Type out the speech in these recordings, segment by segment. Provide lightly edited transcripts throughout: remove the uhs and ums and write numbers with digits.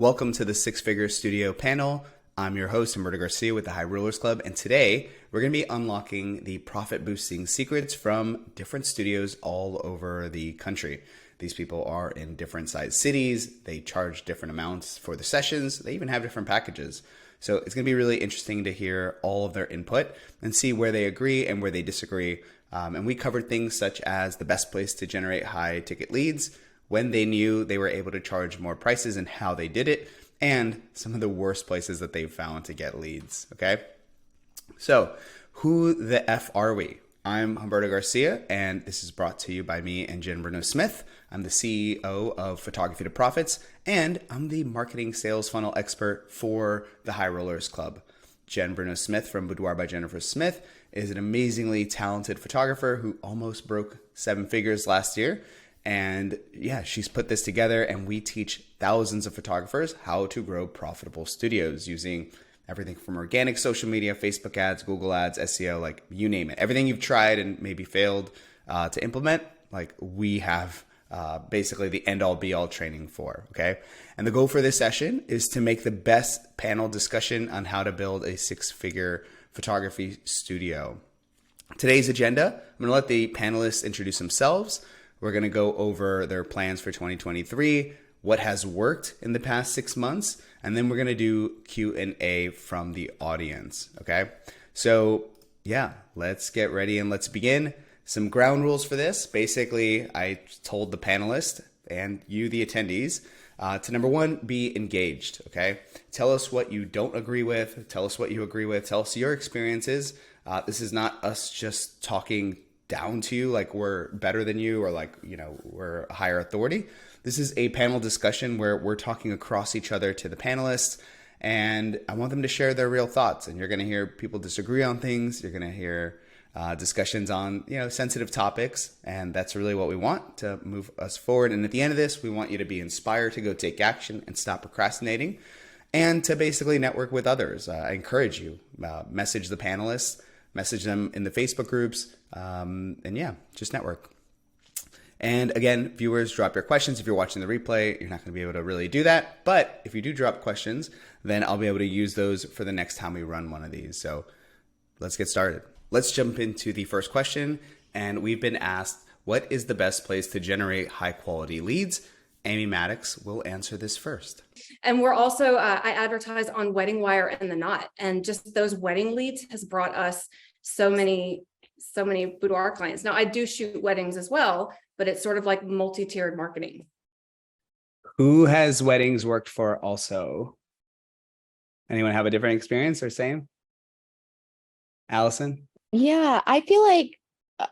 Welcome to the Six Figure Studio panel. I'm your host, Humberto Garcia with the High Rollers Club, and today we're going to be unlocking the profit boosting secrets from different studios all over the country. These people are in different sized cities. They charge different amounts for the sessions. They even have different packages. So it's going to be really interesting to hear all of their input and see where they agree and where they disagree. And we covered things such as the best place to generate high ticket leads, when they knew they were able to charge more prices and how they did it, and some of the worst places that they've found to get leads. Okay. So who the F are we? I'm Humberto Garcia, and this is brought to you by me and Jen Bruno-Smith. I'm the CEO of Photography to Profits, and I'm the marketing sales funnel expert for the High Rollers Club. Jen Bruno-Smith from Boudoir by Jennifer Smith is an amazingly talented photographer who almost broke 7 figures last year. And yeah, she's put this together, and we teach thousands of photographers how to grow profitable studios using everything from organic social media, Facebook ads, Google ads, SEO, like you name it. Everything you've tried and maybe failed to implement, like we have basically the end all be all training for, okay? And the goal for this session is to make the best panel discussion on how to build a 6-figure photography studio. Today's agenda, I'm gonna let the panelists introduce themselves. We're going to go over their plans for 2023, what has worked in the past 6 months, and then we're going to do Q&A from the audience. Okay. So yeah, let's get ready and let's begin. Some ground rules for this. Basically, I told the panelists and you, the attendees, to number one, be engaged. Okay. Tell us what you don't agree with. Tell us what you agree with. Tell us your experiences. This is not us just talking down to you like we're better than you or like, you know, we're a higher authority. This is a panel discussion where we're talking across each other to the panelists, and I want them to share their real thoughts. And you're going to hear people disagree on things. You're going to hear discussions on, you know, sensitive topics, and that's really what we want to move us forward. And at the end of this, we want you to be inspired to go take action and stop procrastinating, and to basically network with others. I encourage you, message the panelists, message them in the Facebook groups, and yeah, just network. And again, viewers, drop your questions. If you're watching the replay, you're not going to be able to really do that. But if you do drop questions, then I'll be able to use those for the next time we run one of these. So let's get started. Let's jump into the first question. And we've been asked, what is the best place to generate high quality leads? Amy Maddox will answer this first. And we're also, I advertise on Wedding Wire and The Knot, and just those wedding leads has brought us so many boudoir clients. Now I do shoot weddings as well, but it's sort of like multi-tiered marketing. Who has weddings worked for also? Anyone have a different experience or same? Allison? Yeah, I feel like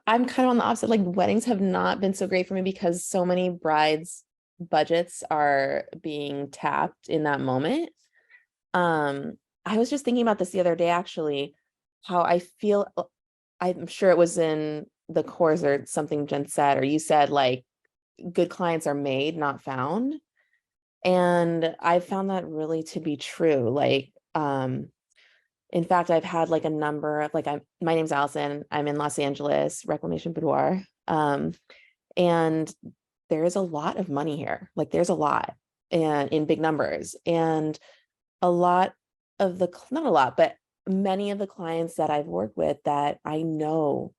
I'm kind of on the opposite. Like weddings have not been so great for me because so many brides' budgets are being tapped in that moment. I was just thinking about this the other day, actually, how I feel. I'm sure it was in the course or something Jen said, or you said, like, good clients are made, not found. And I found that really to be true. Like, in fact, I've had like a number of, like, my name's Allison. I'm in Los Angeles, Reclamation Boudoir. And there is a lot of money here. Like there's a lot, and in big numbers, and a lot of the, not a lot, but many of the clients that I've worked with that I know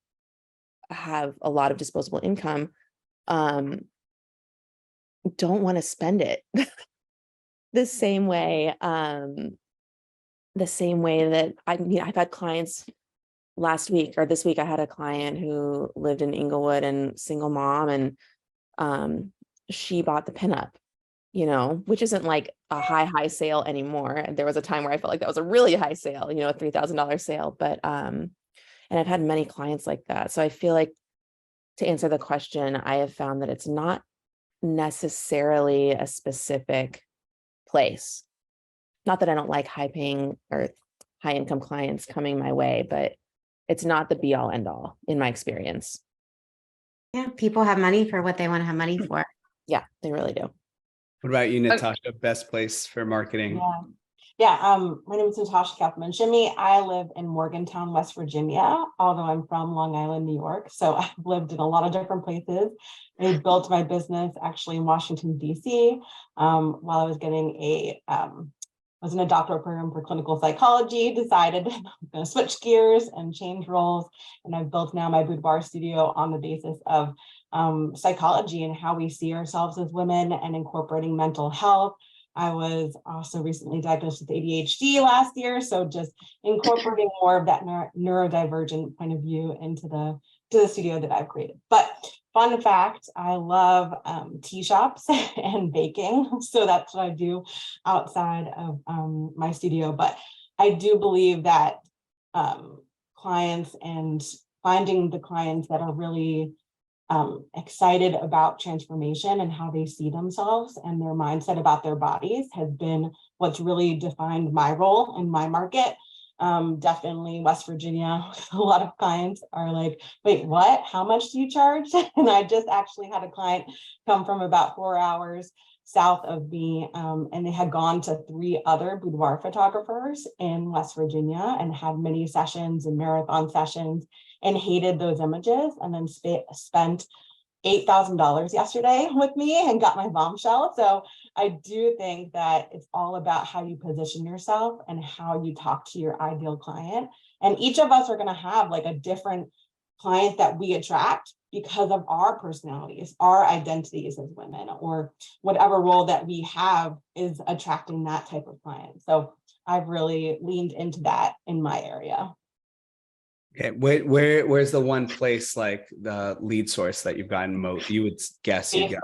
have a lot of disposable income, don't want to spend it the same way that I've had clients last week or this week. I had a client who lived in Inglewood and single mom, and she bought the pinup, you know, which isn't like a high sale anymore. And there was a time where I felt like that was a really high sale, you know, a $3,000 sale. But and I've had many clients like that. So I feel like, to answer the question, I have found that it's not necessarily a specific place. Not that I don't like high paying or high income clients coming my way, but it's not the be all end all in my experience. Yeah, people have money for what they want to have money for. Yeah, they really do. What about you, Natasha? Best place for marketing? Yeah, my name is Natasha Kaufman Shimmy. I live in Morgantown, West Virginia, although I'm from Long Island, New York. So I've lived in a lot of different places. I built my business actually in Washington, D.C. While I was was in a doctoral program for clinical psychology, decided I'm going to switch gears and change roles. And I've built now my boudoir studio on the basis of psychology and how we see ourselves as women and incorporating mental health. I was also recently diagnosed with ADHD last year, so just incorporating more of that neurodivergent point of view into the studio that I've created. But fun fact, I love tea shops and baking, so that's what I do outside of my studio. But I do believe that clients and finding the clients that are really excited about transformation and how they see themselves and their mindset about their bodies has been what's really defined my role in my market. Definitely West Virginia, a lot of clients are like, wait, what? How much do you charge? And I just actually had a client come from about 4 hours south of me, and they had gone to 3 other boudoir photographers in West Virginia and had mini sessions and marathon sessions and hated those images, and then spent $8,000 yesterday with me and got my bombshell. So I do think that it's all about how you position yourself and how you talk to your ideal client. And each of us are going to have like a different client that we attract because of our personalities, our identities as women, or whatever role that we have is attracting that type of client. So I've really leaned into that in my area. Okay, where's the one place, like the lead source that you've gotten you would guess you get?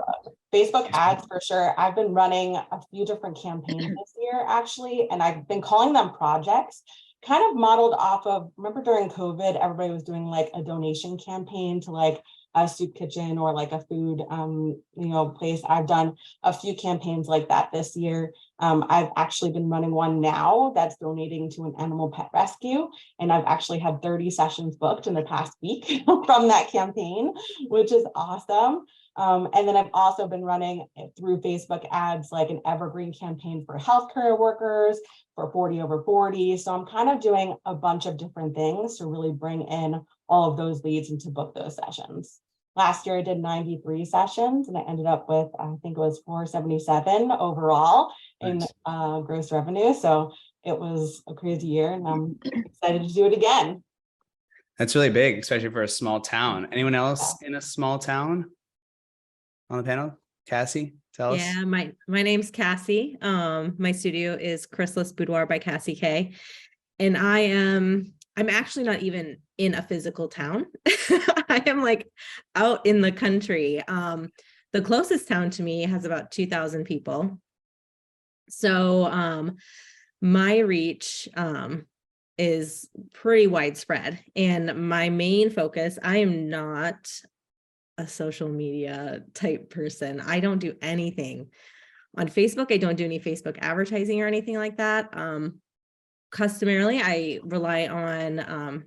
Facebook ads for sure. I've been running a few different campaigns this year actually, and I've been calling them projects, kind of modeled off of, remember during COVID, everybody was doing like a donation campaign to like a soup kitchen or like a food place. I've done a few campaigns like that this year. I've actually been running one now that's donating to an animal pet rescue, and I've actually had 30 sessions booked in the past week from that campaign, which is awesome. And then I've also been running through Facebook ads like an evergreen campaign for healthcare workers for 40 over 40. So I'm kind of doing a bunch of different things to really bring in all of those leads and to book those sessions. Last year I did 93 sessions and I ended up with, I think it was 477 overall in gross revenue. So it was a crazy year and I'm excited to do it again. That's really big, especially for a small town. Anyone else in a small town on the panel? Cassie, tell us. Yeah, my name's Cassie. My studio is Chrysalis Boudoir by Cassie K. And I'm actually not even in a physical town. I am like out in the country. The closest town to me has about 2,000 people. So my reach is pretty widespread. And my main focus, I am not a social media type person. I don't do anything on Facebook. I don't do any Facebook advertising or anything like that. Customarily, I rely on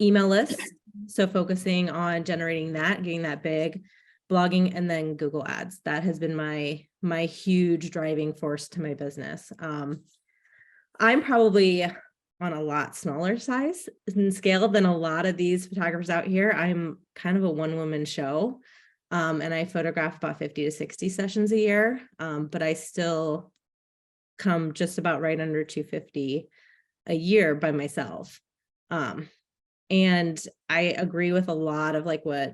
email lists. So focusing on generating that, getting that big, blogging, and then Google Ads. That has been my huge driving force to my business. I'm probably on a lot smaller size and scale than a lot of these photographers out here. I'm kind of a one-woman show, and I photograph about 50 to 60 sessions a year, but I still come just about right under 250 a year by myself. And I agree with a lot of like what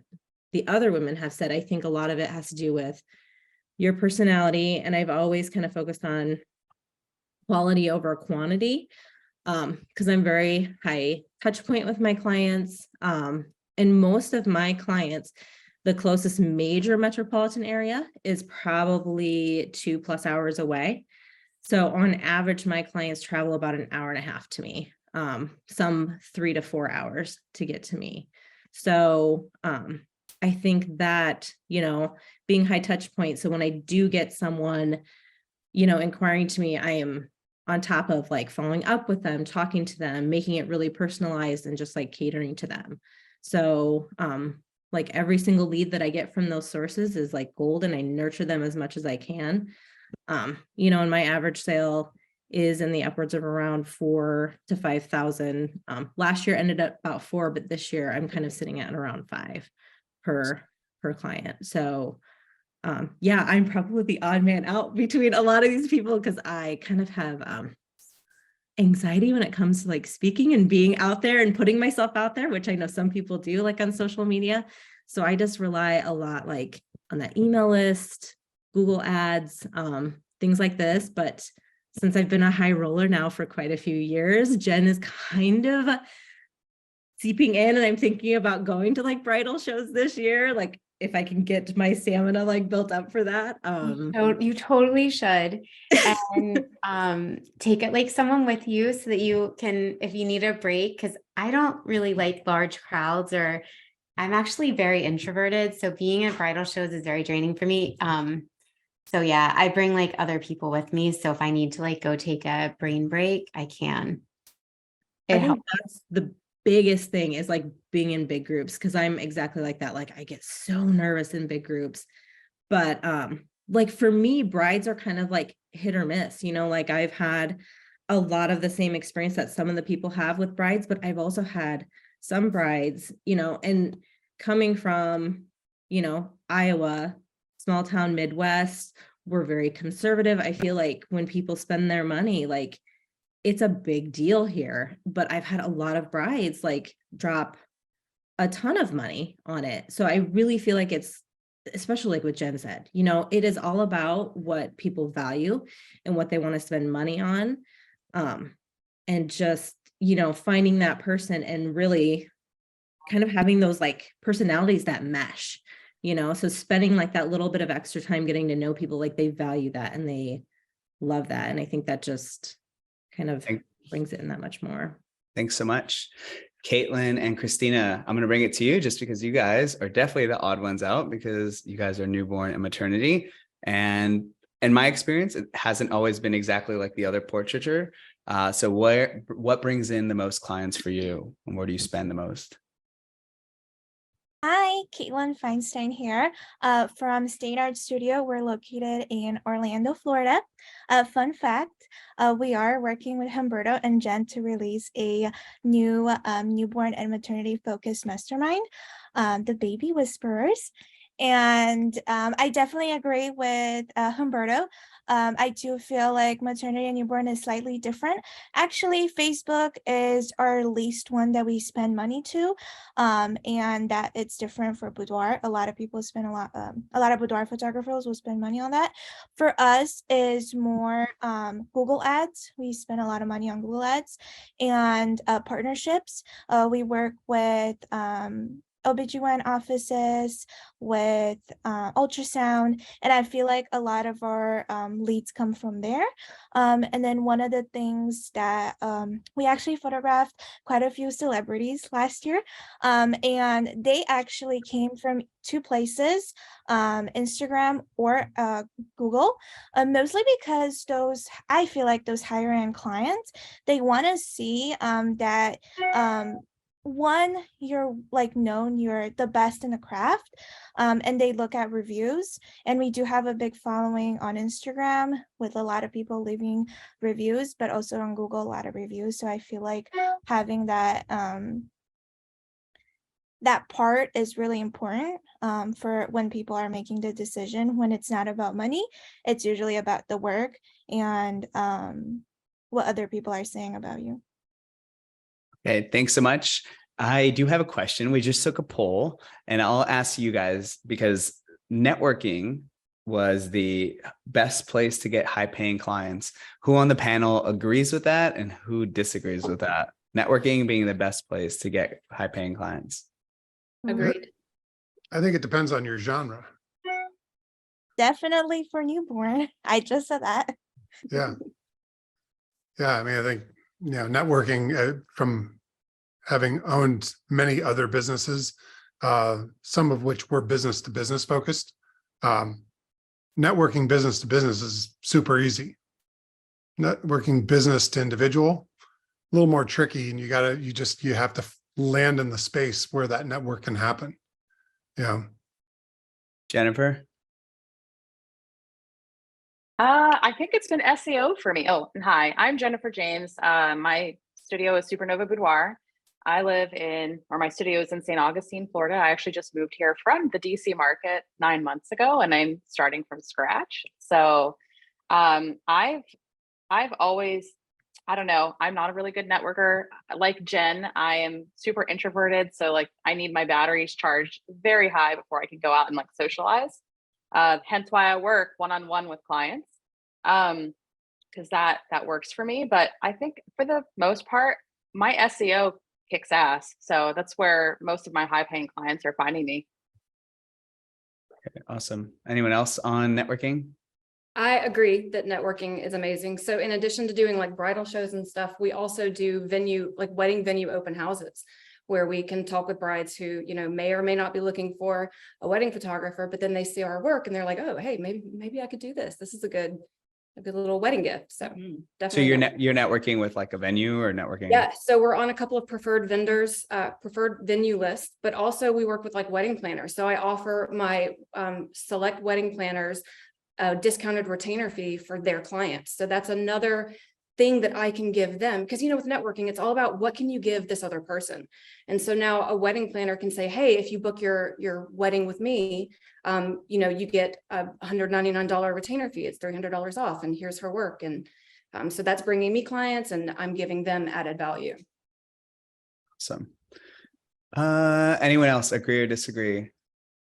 the other women have said. I think a lot of it has to do with your personality, and I've always kind of focused on quality over quantity. Because I'm very high touch point with my clients. And most of my clients, the closest major metropolitan area is probably 2+ hours away. So on average, my clients travel about an hour and a half to me, some 3 to 4 hours to get to me. So I think that, being high touch point. So when I do get someone, inquiring to me, I am on top of like following up with them, talking to them, making it really personalized and just like catering to them. So like every single lead that I get from those sources is like gold, and I nurture them as much as I can. And my average sale is in the upwards of around 4,000 to 5,000. Last year ended up about 4, but this year I'm kind of sitting at around 5 per client. So yeah, I'm probably the odd man out between a lot of these people because I kind of have anxiety when it comes to like speaking and being out there and putting myself out there, which I know some people do like on social media. So I just rely a lot like on that email list, Google ads, things like this. But since I've been a high roller now for quite a few years, Jen is kind of seeping in, and I'm thinking about going to like bridal shows this year. Like if I can get my stamina like built up for that. You totally should. And take it like someone with you so that you can, if you need a break, because I don't really like large crowds, or I'm actually very introverted. So being at bridal shows is very draining for me. So yeah, I bring like other people with me. So if I need to like go take a brain break, I can. I It think helps. that's the biggest thing is like being in big groups, because I'm exactly like that. Like I get so nervous in big groups. But like for me, brides are kind of like hit or miss, you know, like I've had a lot of the same experience that some of the people have with brides, but I've also had some brides, you know, and coming from, you know, Iowa, small town Midwest, we're very conservative. I feel like when people spend their money, like it's a big deal here. But I've had a lot of brides like drop a ton of money on it. So I really feel like it's, especially like what Jen said, you know, it is all about what people value and what they want to spend money on. And just, you know, finding that person and really kind of having those like personalities that mesh, you know, so spending like that little bit of extra time getting to know people, like they value that and they love that. And I think that just kind of brings it in that much more. Thanks so much. Caitlin and Christina, I'm going to bring it to you just because you guys are definitely the odd ones out because you guys are newborn and maternity. And in my experience, it hasn't always been exactly like the other portraiture. So what brings in the most clients for you, and where do you spend the most? Hi, Caitlin Feinstein here from State Art Studio. We're located in Orlando, Florida. Fun fact, we are working with Humberto and Jen to release a new newborn and maternity focused mastermind, the Baby Whisperers. And I definitely agree with Humberto. I do feel like maternity and newborn is slightly different. Actually, Facebook is our least one that we spend money to, and that it's different for boudoir. A lot of people spend a lot of boudoir photographers will spend money on that. For us is more Google ads. We spend a lot of money on Google ads and partnerships. We work with OBGYN offices, with ultrasound, and I feel like a lot of our leads come from there. And then one of the things that we actually photographed quite a few celebrities last year, and they actually came from 2 places, Instagram or Google, mostly because I feel like those higher end clients, they want to see that one, you're like known, you're the best in the craft, and they look at reviews. And we do have a big following on Instagram with a lot of people leaving reviews, but also on Google, a lot of reviews. So I feel like having that that part is really important for when people are making the decision. When it's not about money, it's usually about the work and what other people are saying about you. Okay, thanks so much. I do have a question. We just took a poll, and I'll ask you guys because networking was the best place to get high-paying clients. Who on the panel agrees with that, and who disagrees with that? Networking being the best place to get high-paying clients. Agreed. I think it depends on your genre. Definitely for newborn. I just said that. Yeah. Yeah. I mean, I think, you know, networking from having owned many other businesses, some of which were business to business focused. Networking business to business is super easy. Networking business to individual, a little more tricky, and you have to land in the space where that network can happen. Yeah. Jennifer? I think it's been SEO for me. Oh, and hi, I'm Jennifer James. My studio is Supernova Boudoir. I live in, or my studio is in St. Augustine, Florida. I actually just moved here from the DC market 9 months ago, and I'm starting from scratch. So, I've always, I don't know, I'm not a really good networker. Like Jen, I am super introverted. So like I need my batteries charged very high before I can go out and like socialize. Hence why I work one-on-one with clients. Because that works for me. But I think for the most part, my SEO kicks ass. So that's where most of my high-paying clients are finding me. Awesome. Anyone else on networking? I agree that networking is amazing. So in addition to doing like bridal shows and stuff, we also do like wedding venue open houses where we can talk with brides who, may or may not be looking for a wedding photographer, but then they see our work and they're like, oh, hey, maybe I could do this. This is a good little wedding gift. So definitely. So you're networking with like a venue or networking? Yeah. So we're on a couple of preferred vendors, preferred venue lists, but also we work with like wedding planners. So I offer my select wedding planners a discounted retainer fee for their clients. So that's another thing that I can give them, because with networking, it's all about what can you give this other person. And so now a wedding planner can say, hey, if you book your wedding with me, you get a $199 retainer fee. It's $300 off, and here's her work. And so that's bringing me clients, and I'm giving them added value. Awesome. Anyone else agree or disagree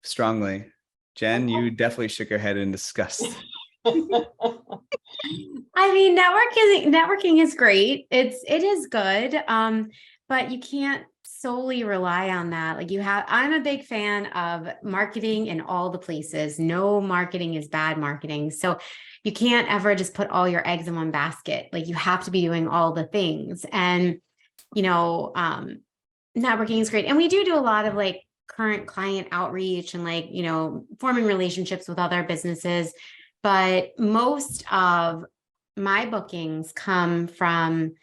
strongly? Jen, you definitely shook your head in disgust. I mean, networking is great. It is good. But you can't solely rely on that. Like I'm a big fan of marketing in all the places. No marketing is bad marketing. So you can't ever just put all your eggs in one basket. Like you have to be doing all the things. And, networking is great. And we do a lot of like current client outreach and like, forming relationships with other businesses. But most of my bookings come from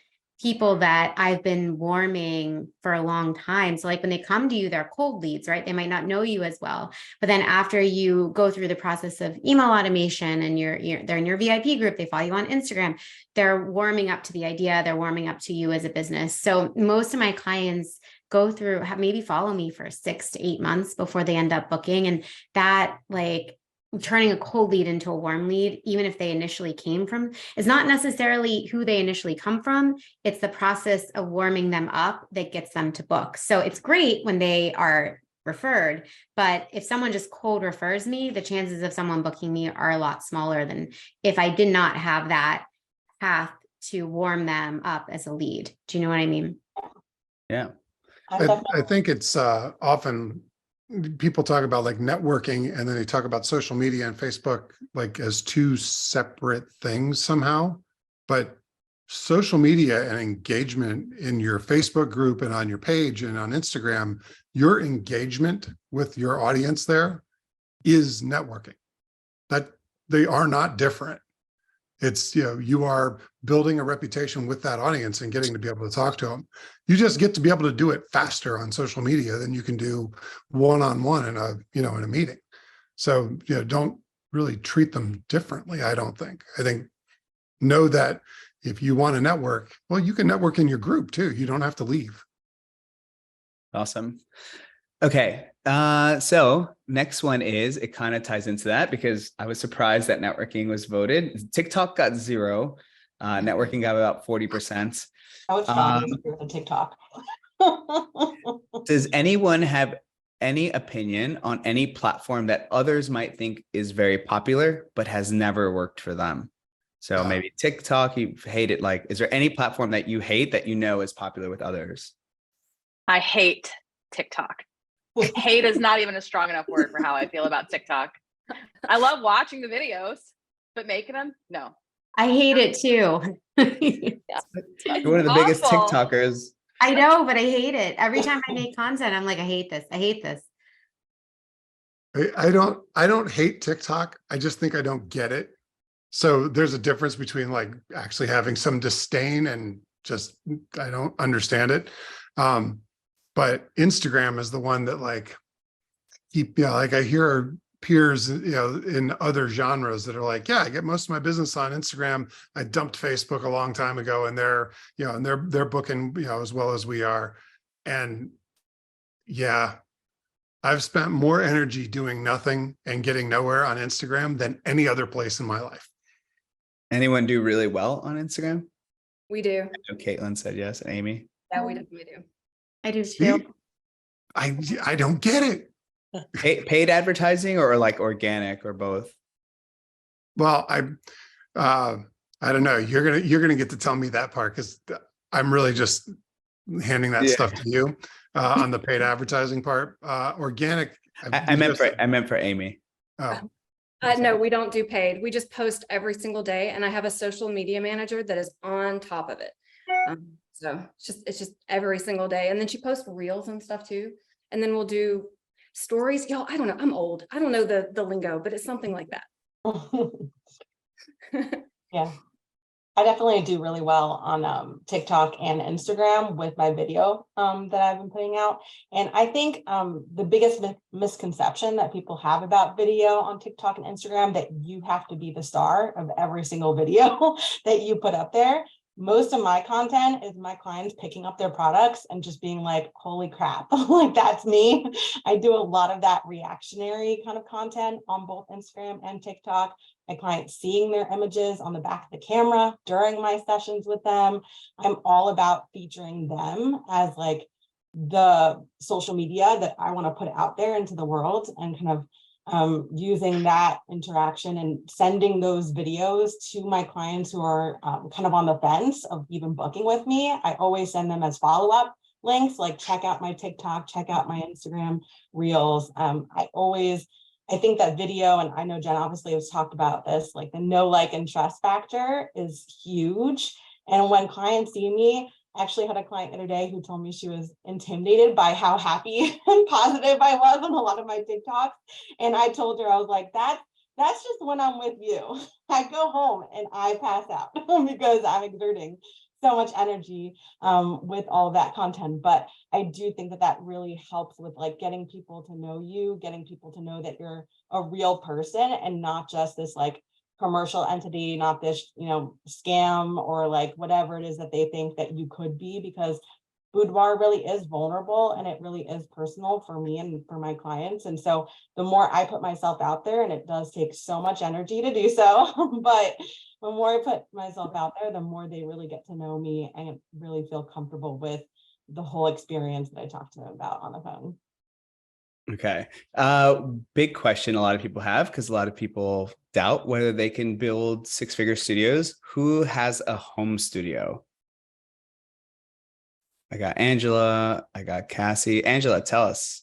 people that I've been warming for a long time. So like when they come to you, they're cold leads, right? They might not know you as well. But then after you go through the process of email automation and they're in your VIP group, they follow you on Instagram, they're warming up to the idea, they're warming up to you as a business. So most of my clients go through, maybe follow me for 6 to 8 months before they end up booking. And that like turning a cold lead into a warm lead, even if they initially came from, is not necessarily who they initially come from. It's the process of warming them up that gets them to book. So it's great when they are referred, but if someone just cold refers me, the chances of someone booking me are a lot smaller than if I did not have that path to warm them up as a lead. Do you know what I mean? Yeah. I think it's often people talk about like networking and then they talk about social media and Facebook like as two separate things somehow. But social media and engagement in your Facebook group and on your page and on Instagram, your engagement with your audience there is networking. That they are not different. It's, you are building a reputation with that audience and getting to be able to talk to them. You just get to be able to do it faster on social media than you can do one-on-one in a meeting. So, don't really treat them differently. I don't think. I think know that if you want to network, well, you can network in your group too. You don't have to leave. Awesome. Okay. So next one it kind of ties into that because I was surprised that networking was voted. TikTok got 0. Networking got about 40%. I was shocked with the TikTok. Does anyone have any opinion on any platform that others might think is very popular, but has never worked for them? So maybe TikTok, you hate it. Like, is there any platform that you hate that is popular with others? I hate TikTok. Hate is not even a strong enough word for how I feel about TikTok. I love watching the videos, but making them, no. I hate it too. You're one of the biggest TikTokers. I know, but I hate it. Every time I make content, I'm like, I hate this. I hate this. I don't hate TikTok. I just think I don't get it. So there's a difference between like actually having some disdain and just, I don't understand it. But Instagram is the one that like, like I hear peers, in other genres that are like, yeah, I get most of my business on Instagram. I dumped Facebook a long time ago, and they're booking, as well as we are. And yeah, I've spent more energy doing nothing and getting nowhere on Instagram than any other place in my life. Anyone do really well on Instagram? We do. I know Caitlin said yes, and Amy. Yeah, we definitely do. I do See? too. I don't get it. Paid advertising or like organic or both? Well, I don't know. You're gonna get to tell me that part, because I'm really just handing that Yeah. stuff to you on the paid advertising part. Organic. I meant for Amy. Oh, No, we don't do paid. We just post every single day, and I have a social media manager that is on top of it. So it's just every single day. And then she posts reels and stuff too. And then we'll do stories. Y'all, I don't know. I'm old. I don't know the lingo, but it's something like that. Yeah, I definitely do really well on TikTok and Instagram with my video that I've been putting out. And I think the biggest misconception that people have about video on TikTok and Instagram, that you have to be the star of every single video that you put up there. Most of my content is my clients picking up their products and just being like, holy crap, like that's me. I do a lot of that reactionary kind of content on both Instagram and TikTok. My clients seeing their images on the back of the camera during my sessions with them. I'm all about featuring them as like the social media that I want to put out there into the world, and kind of using that interaction and sending those videos to my clients who are kind of on the fence of even booking with me. I always send them as follow-up links, like check out my TikTok, check out my Instagram reels. I think that video, and I know Jen obviously has talked about this, like the know, like, and trust factor is huge. And when clients see me, I actually had a client the other day who told me she was intimidated by how happy and positive I was on a lot of my TikToks. And I told her, I was like, that's just when I'm with you. I go home and I pass out because I'm exerting so much energy with all that content. But I do think that really helps with like getting people to know you, getting people to know that you're a real person and not just this like commercial entity, not this, scam or like whatever it is that they think that you could be, because boudoir really is vulnerable and it really is personal for me and for my clients. And so the more I put myself out there, and it does take so much energy to do so, but the more I put myself out there, the more they really get to know me and really feel comfortable with the whole experience that I talked to them about on the phone. Okay. Big question a lot of people have, because a lot of people doubt whether they can build six-figure studios. Who has a home studio? I got Angela. I got Cassie. Angela, tell us.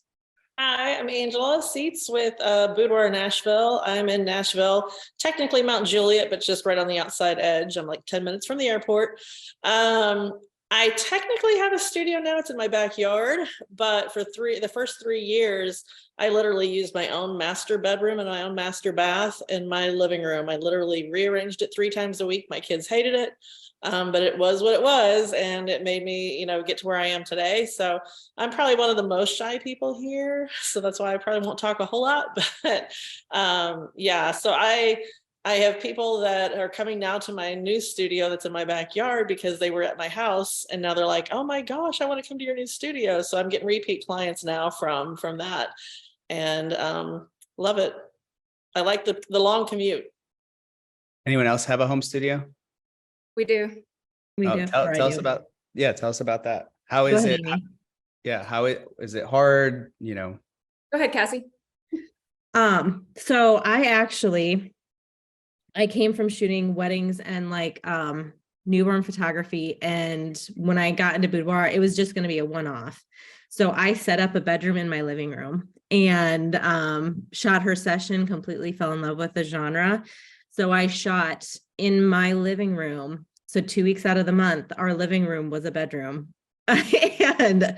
Hi, I'm Angela Seats with Boudoir Nashville. I'm in Nashville, technically Mount Juliet, but just right on the outside edge. I'm like 10 minutes from the airport. I technically have a studio now. It's in my backyard, but for the first 3 years, I literally used my own master bedroom and my own master bath in my living room. I literally rearranged it 3 times a week. My kids hated it, but it was what it was, and it made me, get to where I am today. So I'm probably one of the most shy people here, so that's why I probably won't talk a whole lot. But yeah, so I have people that are coming now to my new studio that's in my backyard because they were at my house, and now they're like, oh my gosh, I want to come to your new studio. So I'm getting repeat clients now from that, and love it. I like the long commute. Anyone else have a home studio? We do. We do. Tell us about, tell us about that. How is it? Amy. Yeah. Is it hard? Go ahead, Cassie. So I came from shooting weddings and like newborn photography, and when I got into boudoir, it was just going to be a one-off. So I set up a bedroom in my living room and shot her session, completely fell in love with the genre. So I shot in my living room. So 2 weeks out of the month, our living room was a bedroom. And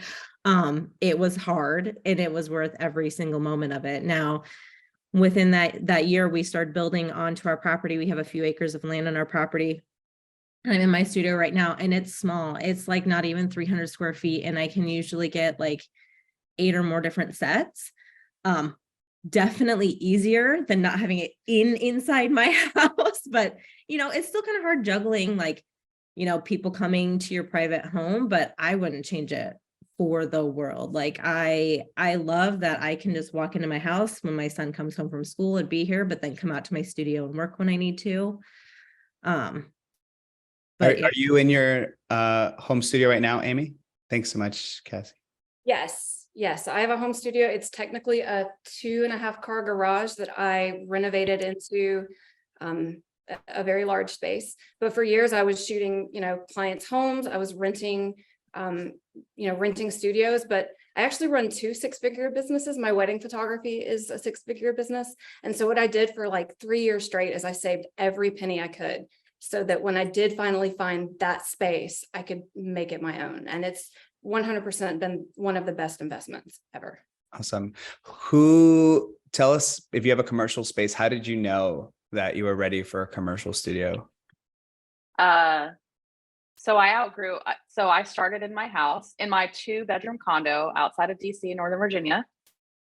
it was hard, and it was worth every single moment of it. Now, within that year, we started building onto our property. We have a few acres of land on our property. I'm in my studio right now, and it's small. It's like not even 300 square feet, and I can usually get like 8 or more different sets. definitely easier than not having it inside my house. But, it's still kind of hard juggling, like, people coming to your private home, but I wouldn't change it for the world. Like I love that I can just walk into my house when my son comes home from school and be here, but then come out to my studio and work when I need to. But Are you in your home studio right now, Amy? Thanks so much, Cassie. Yes, I have a home studio. It's technically a 2.5 car garage that I renovated into a very large space. But for years I was shooting, clients' homes. I was renting, renting studios, but I actually run 2 6-figure businesses. My wedding photography is a 6-figure business. And so what I did for like 3 years straight is I saved every penny I could, so that when I did finally find that space, I could make it my own. And it's 100% been one of the best investments ever. Awesome. Tell us, if you have a commercial space, how did you know that you were ready for a commercial studio? So I started in my house, in my 2-bedroom condo outside of DC, Northern Virginia.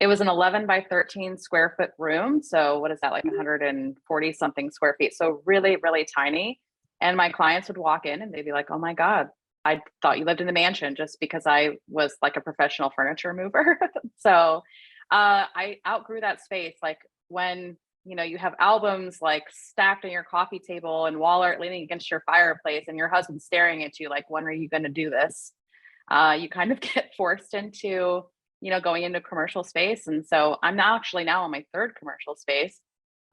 It was an 11 by 13 square foot room. So what is that, like 140 something square feet? So really, really tiny. And my clients would walk in and they'd be like, oh my God, I thought you lived in a mansion, just because I was like a professional furniture mover. So I outgrew that space. Like when, you have albums like stacked on your coffee table and wall art leaning against your fireplace and your husband staring at you like, when are you going to do this? You kind of get forced into, going into commercial space. And so I'm now on my 3rd commercial space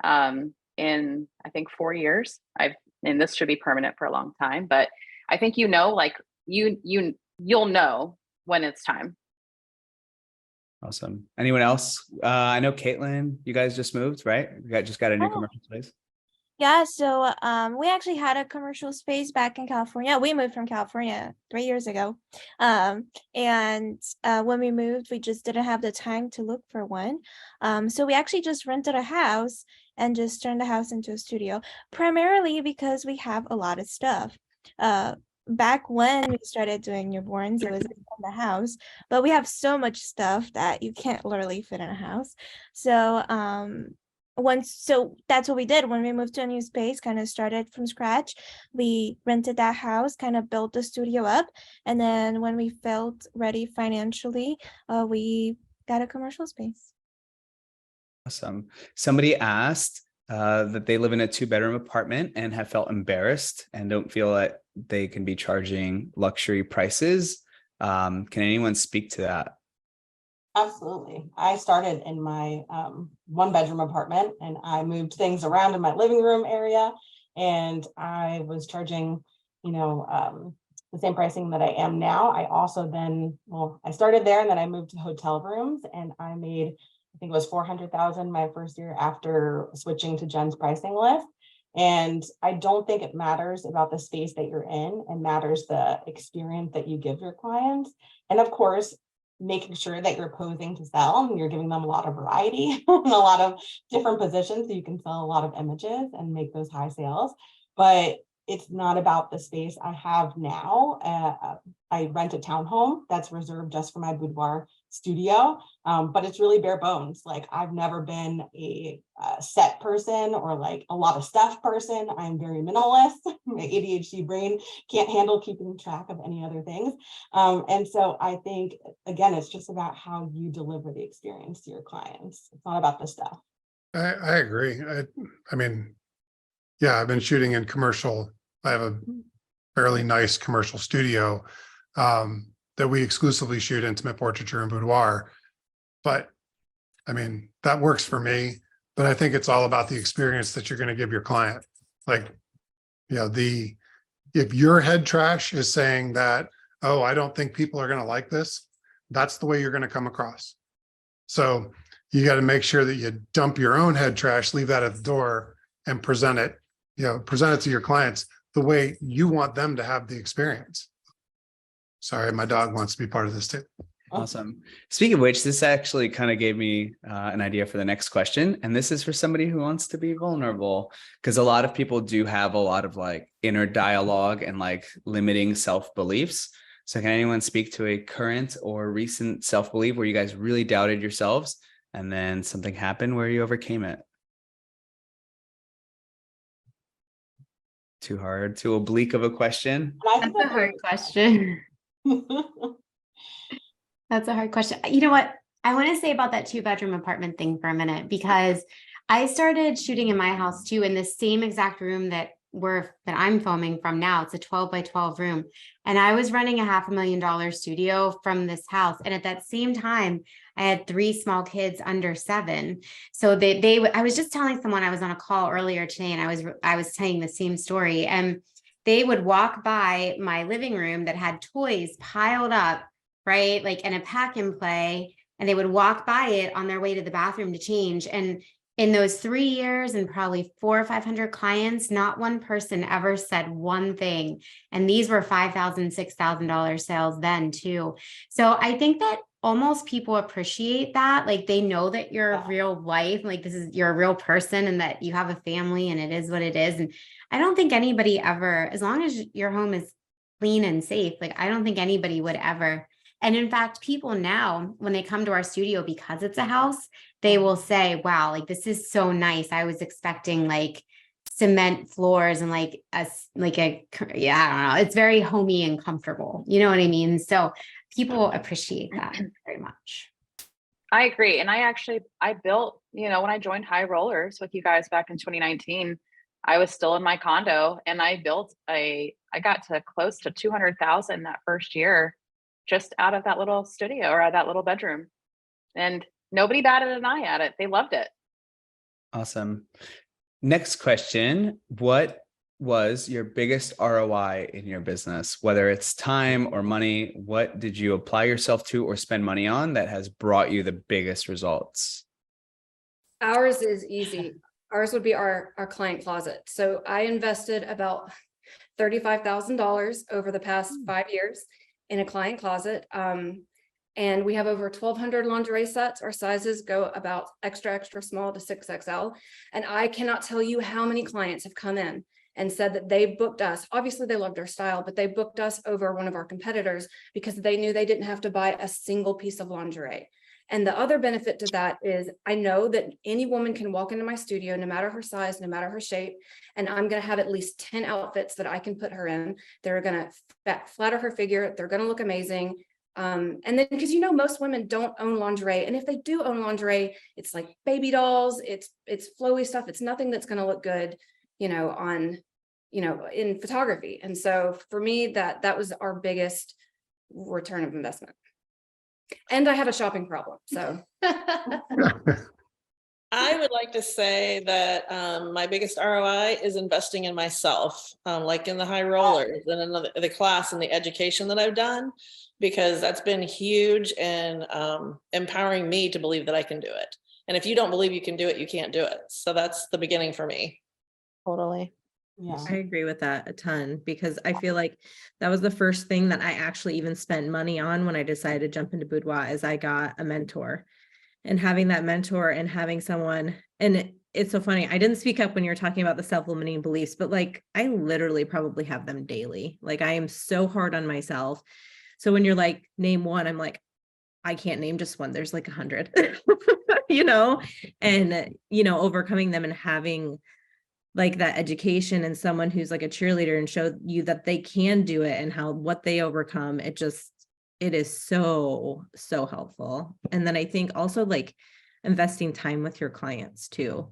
in, I think, 4 years. And this should be permanent for a long time, but I think, like you'll know when it's time. Awesome. Anyone else? I know Caitlin, you guys just moved, right? You just got a new commercial space. Yeah, so we actually had a commercial space back in California. We moved from California 3 years ago. And when we moved, we just didn't have the time to look for one. So we actually just rented a house and just turned the house into a studio, primarily because we have a lot of stuff. Back when we started doing newborns, it was in the house, but we have so much stuff that you can't literally fit in a house. So so that's what we did when we moved to a new space, kind of started from scratch. We rented that house, kind of built the studio up, and then when we felt ready financially, we got a commercial space. Awesome. Somebody asked that they live in a 2-bedroom apartment and have felt embarrassed and don't feel that they can be charging luxury prices. Can anyone speak to that? Absolutely. I started in my 1-bedroom apartment and I moved things around in my living room area, and I was charging, the same pricing that I am now. I also I started there and then I moved to hotel rooms and I made, I think it was 400,000 my first year after switching to Jen's pricing list. And I don't think it matters about the space that you're in. It matters the experience that you give your clients. And of course, making sure that you're posing to sell and you're giving them a lot of variety and a lot of different positions so you can sell a lot of images and make those high sales. But it's not about the space I have now. I rent a townhome that's reserved just for my boudoir studio, but it's really bare bones. Like I've never been a set person or like a lot of stuff person. I'm very minimalist. My ADHD brain can't handle keeping track of any other things. And so I think, again, it's just about how you deliver the experience to your clients. It's not about the stuff. I agree. I mean, yeah, I've been shooting in commercial. I have a fairly nice commercial studio that we exclusively shoot intimate portraiture and boudoir. But I mean, that works for me, but I think it's all about the experience that you're going to give your client. Like, if your head trash is saying that, oh, I don't think people are going to like this, that's the way you're going to come across. So you got to make sure that you dump your own head trash, leave that at the door, and present it to your clients the way you want them to have the experience. Sorry, my dog wants to be part of this too. Awesome. Speaking of which, this actually kind of gave me an idea for the next question. And this is for somebody who wants to be vulnerable, because a lot of people do have a lot of like inner dialogue and like limiting self-beliefs. So can anyone speak to a current or recent self-belief where you guys really doubted yourselves and then something happened where you overcame it. Too hard, too oblique of a question? And I think That's a hard question. That's a hard question. You know what? I want to say about that 2-bedroom apartment thing for a minute, because I started shooting in my house too, in the same exact room that I'm filming from now. It's a 12 by 12 room. And I was running a $500,000 studio from this house. And at that same time, I had 3 small kids under 7. So I was just telling someone, I was on a call earlier today, and I was telling the same story. And they would walk by my living room that had toys piled up, right? Like, and a pack and play, and they would walk by it on their way to the bathroom to change. And in those 3 years and probably 400 or 500 clients, not one person ever said one thing. And these were $5,000, $6,000 sales then too. So I think that almost people appreciate that. Like, they know that you're a real wife, like you're a real person, and that you have a family, and it is what it is. And I don't think anybody ever, as long as your home is clean and safe, like, I don't think anybody would ever. And in fact, people now, when they come to our studio, because it's a house, they will say, wow, like, this is so nice. I was expecting like cement floors and yeah, I don't know. It's very homey and comfortable. You know what I mean? So people appreciate that very much. I agree. And I built, when I joined High Rollers with you guys back in 2019, I was still in my condo, and I got to close to 200,000 that first year, just out of that little studio or that little bedroom. And nobody batted an eye at it. They loved it. Awesome. Next question. What was your biggest ROI in your business? Whether it's time or money, what did you apply yourself to or spend money on that has brought you the biggest results? Ours is easy. Ours would be our client closet. So I invested about $35,000 over the past 5 years in a client closet. And we have over 1,200 lingerie sets. Our sizes go about extra small to 6XL. And I cannot tell you how many clients have come in and said that they booked us. Obviously, they loved our style, but they booked us over one of our competitors because they knew they didn't have to buy a single piece of lingerie. And the other benefit to that is I know that any woman can walk into my studio, no matter her size, no matter her shape, and I'm going to have at least 10 outfits that I can put her in. They're going to flatter her figure. They're going to look amazing. And then, because most women don't own lingerie, and if they do own lingerie, it's like baby dolls, it's flowy stuff. It's nothing that's going to look good, on, in photography. And so for me, that was our biggest return of investment. And I have a shopping problem, so. I would like to say that my biggest ROI is investing in myself, like in the High Rollers and in the class and the education that I've done, because that's been huge in empowering me to believe that I can do it. And if you don't believe you can do it, you can't do it. So that's the beginning for me. Totally. Yeah. I agree with that a ton, because I feel like that was the first thing that I actually even spent money on when I decided to jump into boudoir, is I got a mentor. And having that mentor and having someone, and it's so funny, I didn't speak up when you were talking about the self-limiting beliefs, but like, I literally probably have them daily. Like, I am so hard on myself. So when you're like, name one, I'm like, I can't name just one. There's like 100, and, overcoming them and having like that education and someone who's like a cheerleader and show you that they can do it and what they overcome. It is so helpful. And then I think also like investing time with your clients too,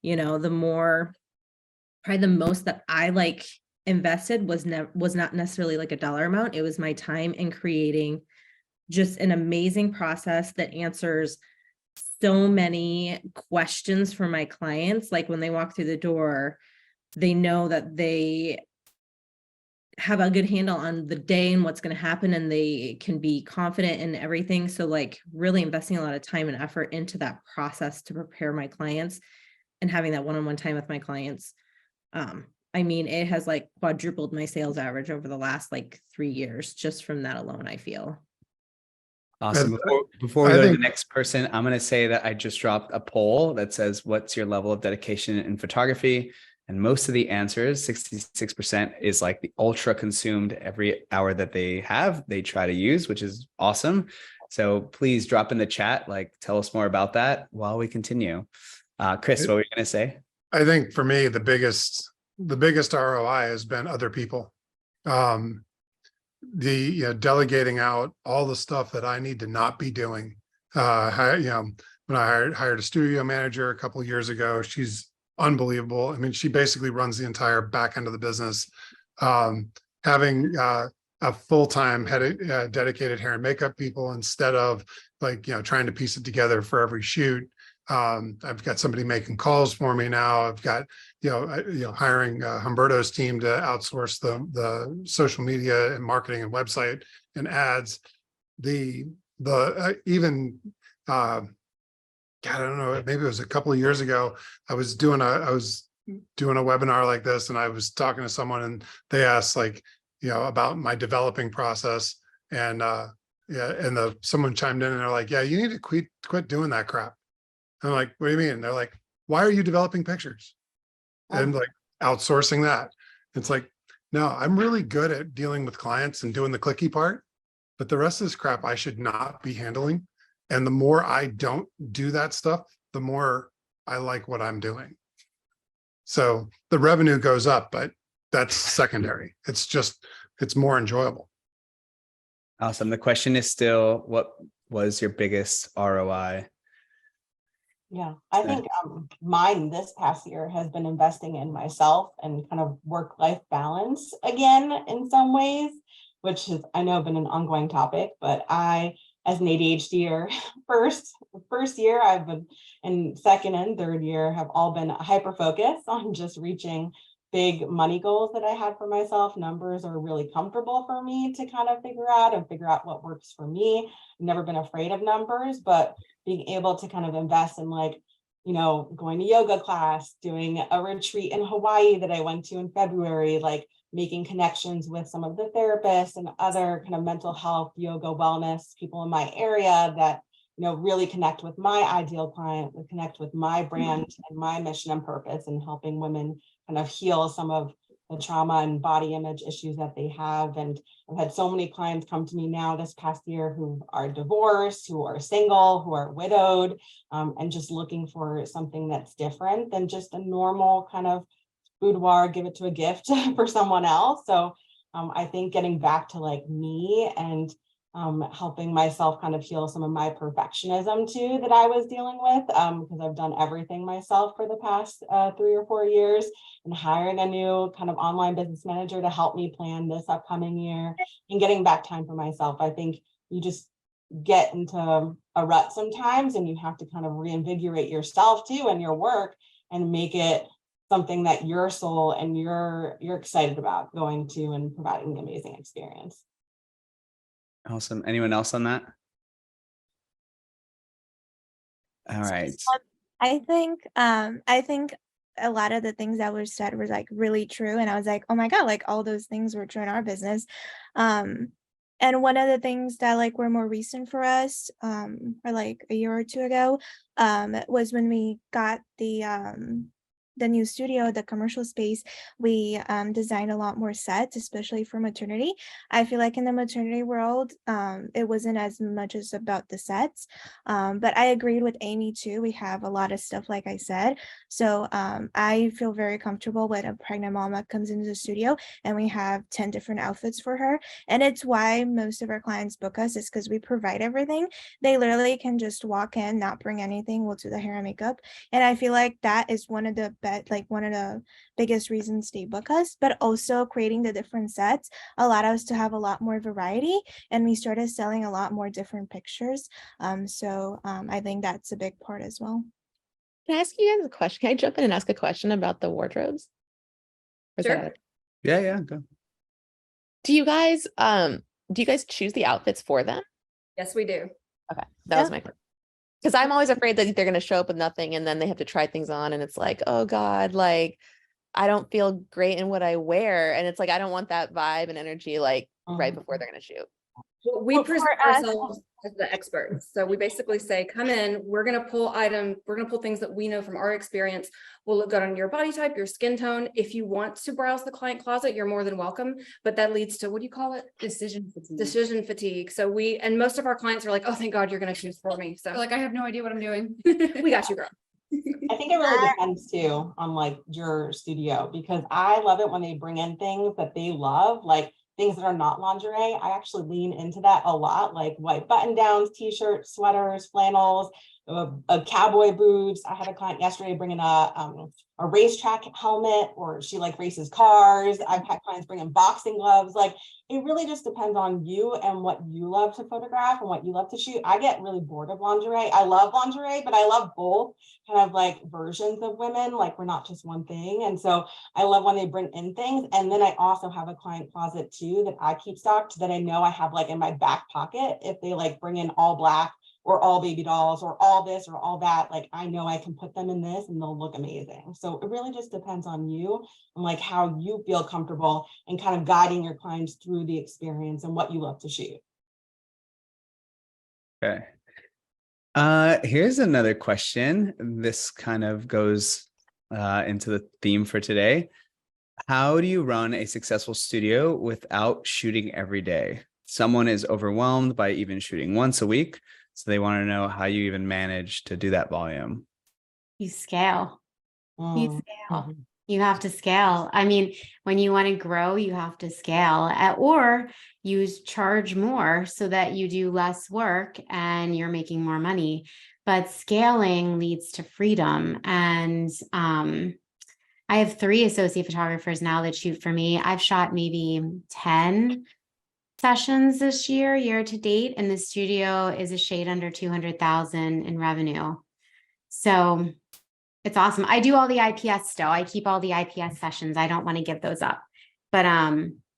probably the most that I like invested was not necessarily like a dollar amount. It was my time in creating just an amazing process that answers so many questions for my clients. Like, when they walk through the door, they know that they have a good handle on the day and what's going to happen, and they can be confident in everything. So like, really investing a lot of time and effort into that process to prepare my clients and having that one-on-one time with my clients. It has like quadrupled my sales average over the last like 3 years, just from that alone, I feel. Awesome. Before we go to the next person, I'm going to say that I just dropped a poll that says, what's your level of dedication in photography? And most of the answers, 66%, is like the ultra consumed every hour that they try to use, which is awesome. So please drop in the chat, like tell us more about that while we continue. Chris, what were you going to say? I think for me, the biggest ROI has been other people. Delegating out all the stuff that I need to not be doing. When I hired a studio manager a couple of years ago, she's unbelievable. I mean, she basically runs the entire back end of the business. Having a full-time dedicated hair and makeup people instead of trying to piece it together for every shoot. I've got somebody making calls for me now. I've got, hiring Humberto's team to outsource the social media and marketing and website and ads. God, I don't know, maybe it was a couple of years ago, I was doing a webinar like this, and I was talking to someone, and they asked about my developing process, and someone chimed in and they're like, yeah, you need to quit doing that crap. I'm like, what do you mean? They're like, why are you developing pictures and outsourcing that? It's like, no, I'm really good at dealing with clients and doing the clicky part, but the rest of this crap I should not be handling. And the more I don't do that stuff, the more I like what I'm doing. So the revenue goes up, but that's secondary. It's more enjoyable. Awesome. The question is still, what was your biggest ROI? Yeah, I think mine this past year has been investing in myself and kind of work-life balance again in some ways, which has, I know, been an ongoing topic, but I, as an ADHDer, first year I've been, and second and third year have all been hyper focused on just reaching big money goals that I had for myself. Numbers are really comfortable for me to kind of figure out what works for me. I've never been afraid of numbers, but being able to kind of invest in going to yoga class, doing a retreat in Hawaii that I went to in February, making connections with some of the therapists and other kind of mental health, yoga, wellness people in my area that, really connect with my ideal client, connect with my brand and my mission and purpose, and helping women kind of heal some of the trauma and body image issues that they have. And I've had so many clients come to me now this past year who are divorced, who are single, who are widowed, and just looking for something that's different than just a normal kind of boudoir, give it to a gift for someone else. So I think getting back to me and helping myself kind of heal some of my perfectionism too that I was dealing with, because I've done everything myself for the past 3 or 4 years, and hiring a new kind of online business manager to help me plan this upcoming year and getting back time for myself. I think you just get into a rut sometimes, and you have to kind of reinvigorate yourself too and your work and make it something that your soul and you're excited about going to and providing an amazing experience. Awesome. Anyone else on that? All right. I think a lot of the things that were said were really true, and I was like, oh my god, all those things were true in our business. And one of the things that were more recent for us, or a year or two ago, was when we got the new studio, the commercial space. We designed a lot more sets, especially for maternity. I feel like in the maternity world, it wasn't as much as about the sets, but I agreed with Amy too. We have a lot of stuff, like I said. So I feel very comfortable when a pregnant mama comes into the studio and we have 10 different outfits for her. And it's why most of our clients book us, is because we provide everything. They literally can just walk in, not bring anything. We'll do the hair and makeup. And I feel like that is one of the one of the biggest reasons they book us, but also creating the different sets allowed us to have a lot more variety, and we started selling a lot more different pictures. So I think that's a big part as well. Can I ask you guys a question? Can I jump in and ask a question about the wardrobes? Sure. Yeah, go. Do you guys choose the outfits for them? Yes, we do. Okay, that was my question. Because I'm always afraid that they're going to show up with nothing, and then they have to try things on, and it's like, oh God, I don't feel great in what I wear. And it's like, I don't want that vibe and energy right before they're going to shoot. Well, we Well, for present us- ourselves as the experts. So we basically say, come in, we're going to pull things that we know from our experience. We'll look good on your body type, your skin tone. If you want to browse the client closet, you're more than welcome. But that leads to, what do you call it? Decision fatigue. Decision fatigue. So and most of our clients are like, oh, thank God you're going to choose for me. So They're like, I have no idea what I'm doing. we got you, girl. I think it really depends too on like your studio, because I love it when they bring in things that they love, like things that are not lingerie. I actually lean into that a lot, like white button downs, t-shirts, sweaters, flannels, cowboy boots. I had a client yesterday bringing a racetrack helmet, or she like races cars. I've had clients bring in boxing gloves. Like, it really just depends on you and what you love to photograph and what you love to shoot. I get really bored of lingerie. I love lingerie, but I love both kind of like versions of women. Like, we're not just one thing. And so I love when they bring in things. And then I also have a client closet too that I keep stocked, that I know I have like in my back pocket. If they like bring in all black or all baby dolls or all this or all that, like I know I can put them in this and they'll look amazing. So it really just depends on you and like how you feel comfortable and kind of guiding your clients through the experience and what you love to shoot. Okay. Here's another question. This kind of goes into the theme for today. How do you run a successful studio without shooting every day? Someone is overwhelmed by even shooting once a week, so they want to know how you even manage to do that volume. You scale. You scale. Mhm. You have to scale. I mean, when you want to grow, you have to scale, or you charge more so that you do less work and you're making more money. But scaling leads to freedom. And I have 3 associate photographers now that shoot for me. I've shot maybe 10 sessions this year to date, and the studio is a shade under 200,000 in revenue. So it's awesome. I do all the IPS still. I keep all the IPS sessions. I don't want to give those up, but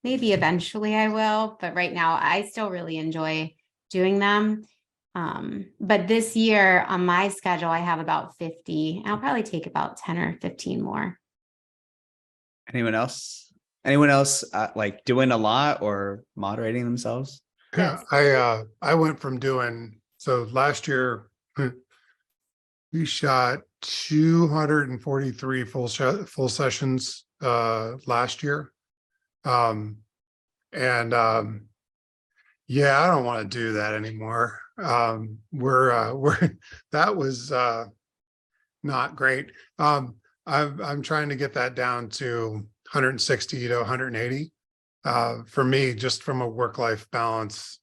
maybe eventually I will. But right now I still really enjoy doing them. But this year on my schedule, I have about 50. I'll probably take about 10 or 15 more. Anyone else? Anyone else like doing a lot or moderating themselves? Yeah, I went from doing, so last year we shot 243 full sessions last year. Yeah, I don't want to do that anymore. We're that was not great. I'm trying to get that down to 160 to 180. For me, just from a work-life balance,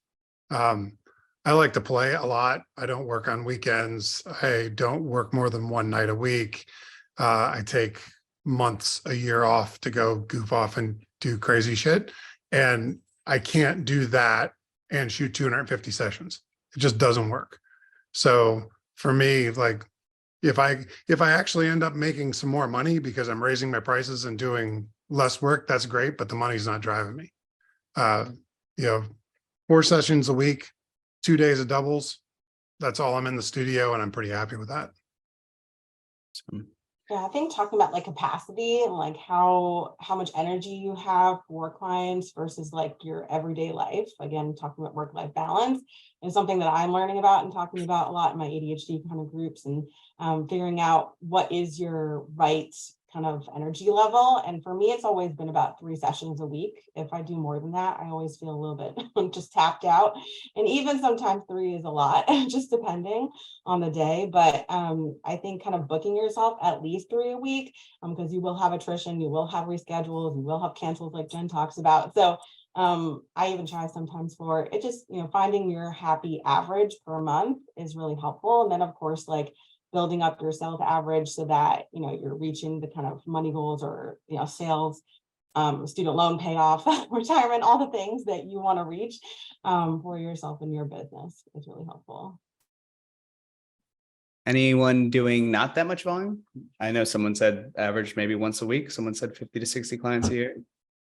I like to play a lot. I don't work on weekends. I don't work more than one night a week. I take months, a year off to go goof off and do crazy shit. And I can't do that and shoot 250 sessions. It just doesn't work. So for me, like, if I actually end up making some more money because I'm raising my prices and doing less work, that's great, but the money's not driving me. 4 sessions a week, 2 days of doubles. That's all I'm in the studio, and I'm pretty happy with that. Yeah, I think talking about like capacity and like how much energy you have for clients versus like your everyday life, again, talking about work-life balance is something that I'm learning about and talking about a lot in my ADHD kind of groups, and figuring out what is your right kind of energy level. And for me, it's always been about 3 sessions a week. If I do more than that, I always feel a little bit just tapped out. And even sometimes 3 is a lot, just depending on the day. But I think kind of booking yourself at least 3 a week, because you will have attrition, you will have reschedules, you will have cancels like Jen talks about. So I even try sometimes for it, just, finding your happy average per month is really helpful. And then of course, like building up your sales average so that, you're reaching the kind of money goals or, sales, student loan payoff, retirement, all the things that you want to reach for yourself and your business is really helpful. Anyone doing not that much volume? I know someone said average maybe once a week. Someone said 50 to 60 clients a year.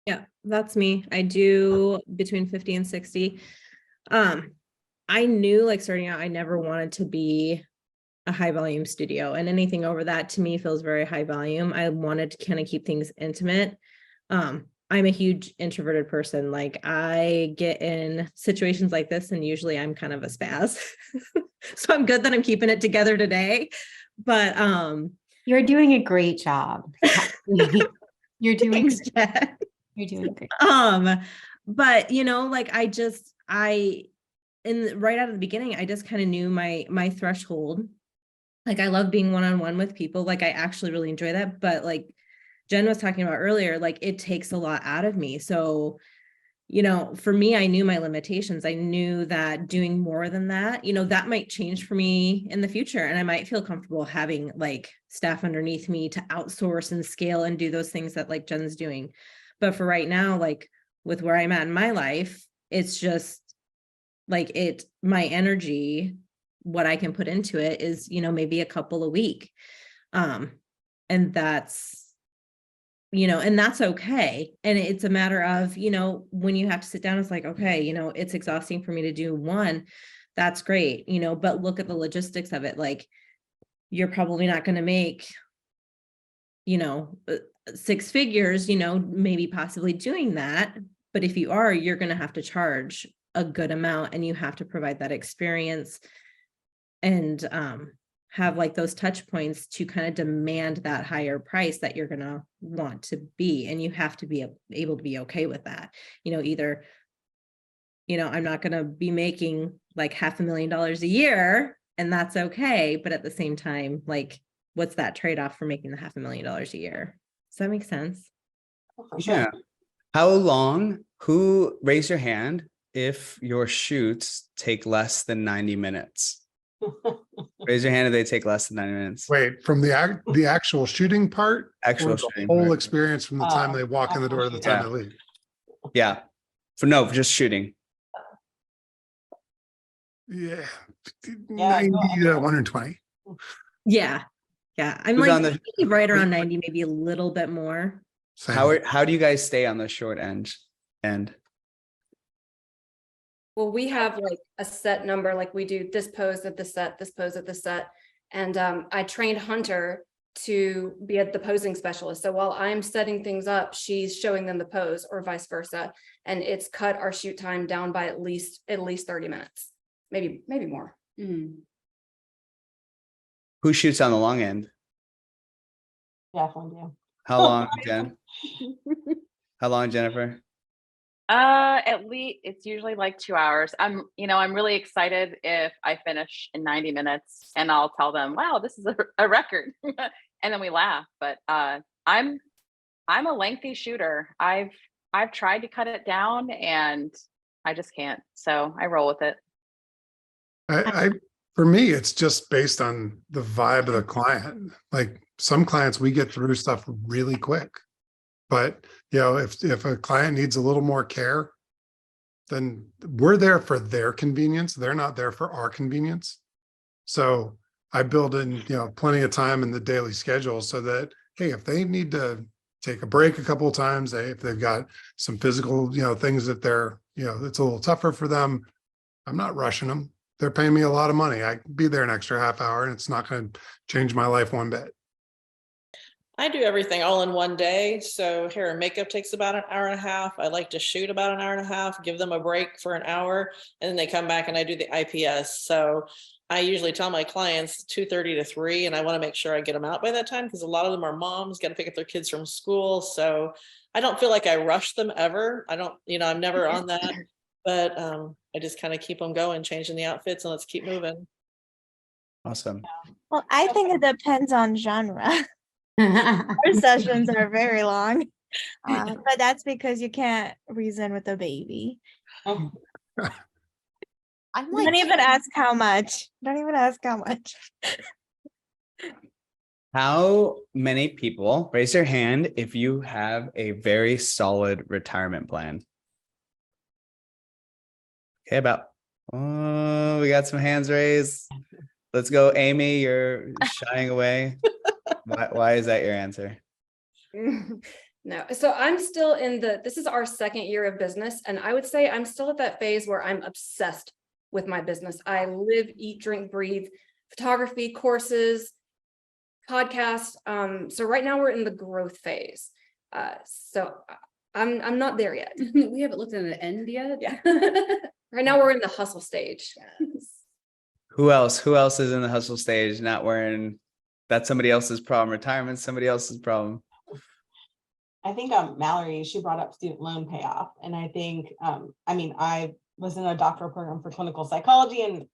Yeah, that's me. I do between 50 and 60. I knew like starting out, I never wanted to be a high volume studio, and anything over that to me feels very high volume. I wanted to kind of keep things intimate. I'm a huge introverted person. Like I get in situations like this and usually I'm kind of a spaz. So I'm good that I'm keeping it together today. But You're doing a great job. You're doing thanks, Jen. you're doing great. But like right out of the beginning, I just kind of knew my threshold. Like I love being one-on-one with people. Like I actually really enjoy that. But like Jen was talking about earlier, like it takes a lot out of me. So, for me, I knew my limitations. I knew that doing more than that, that might change for me in the future. And I might feel comfortable having like staff underneath me to outsource and scale and do those things that like Jen's doing. But for right now, like with where I'm at in my life, it's just like my energy, what I can put into it is, maybe a couple a week. And that's okay. And it's a matter of, when you have to sit down, it's like, okay, it's exhausting for me to do one. That's great, but look at the logistics of it. Like you're probably not going to make, 6 figures, maybe possibly doing that. But if you are, you're going to have to charge a good amount and you have to provide that experience and have like those touch points to kind of demand that higher price that you're going to want to be. And you have to be able to be okay with that. Either, I'm not going to be making like $500,000 a year and that's okay. But at the same time, like, what's that trade-off for making the $500,000 a year? Does that make sense? For sure. Yeah. How long? Who raise your hand if your shoots take less than 90 minutes? Raise your hand if they take less than 90 minutes. Wait, from the actual shooting part, Actual or the shooting whole part. experience from the time they walk in the door to the time Yeah. they leave. Yeah. For just shooting. Yeah, Yeah, 90 no, to 120. Yeah. I'm Who's like on the- maybe right around 90, maybe a little bit more. Same. How do you guys stay on the short end? Well, we have like a set number, like we do this pose at the set, this pose at the set. And I trained Hunter to be the posing specialist. So while I'm setting things up, she's showing them the pose or vice versa. And it's cut our shoot time down by at least 30 minutes, maybe more. Who shoots on the long end? Definitely do. How long, Jen? How long, Jennifer? At least it's usually like 2 hours. I'm really excited if I finish in 90 minutes and I'll tell them, wow, this is a record. And then we laugh. But I'm a lengthy shooter. I've tried to cut it down and I just can't. So I roll with it. For me, it's just based on the vibe of the client. Like some clients, we get through stuff really quick. But if a client needs a little more care, then we're there for their convenience. They're not there for our convenience. So I build in, plenty of time in the daily schedule so that, hey, if they need to take a break a couple of times, if they've got some physical, things that they're, it's a little tougher for them, I'm not rushing them. They're paying me a lot of money. I can be there an extra half hour and it's not going to change my life one bit. I do everything all in one day. So hair and makeup takes about an hour and a half. I like to shoot about an hour and a half, give them a break for an hour, and then they come back and I do the IPS. So I usually tell my clients 2:30 to 3, and I want to make sure I get them out by that time because a lot of them are moms, got to pick up their kids from school. So I don't feel like I rush them ever. I don't, I'm never on that, but I just kind of keep them going, changing the outfits, and let's keep moving. Awesome. Well, I think it depends on genre. Our sessions are very long, but that's because you can't reason with a baby. I'm Don't even ask how much. Don't even ask how much. How many people, raise your hand if you have a very solid retirement plan? Okay, we got some hands raised. Let's go, Amy, you're shying away. Why is that your answer? No, so I'm still this is our second year of business. And I would say I'm still at that phase where I'm obsessed with my business. I live, eat, drink, breathe photography, courses, podcasts. So right now we're in the growth phase. So I'm not there yet. We haven't looked at an end yet. Yeah. Right now we're in the hustle stage. Who else? Who else is in the hustle stage? Not wearing, that's somebody else's problem. Retirement, somebody else's problem. I think Mallory, she brought up student loan payoff. And I think, I mean, I was in a doctoral program for clinical psychology, and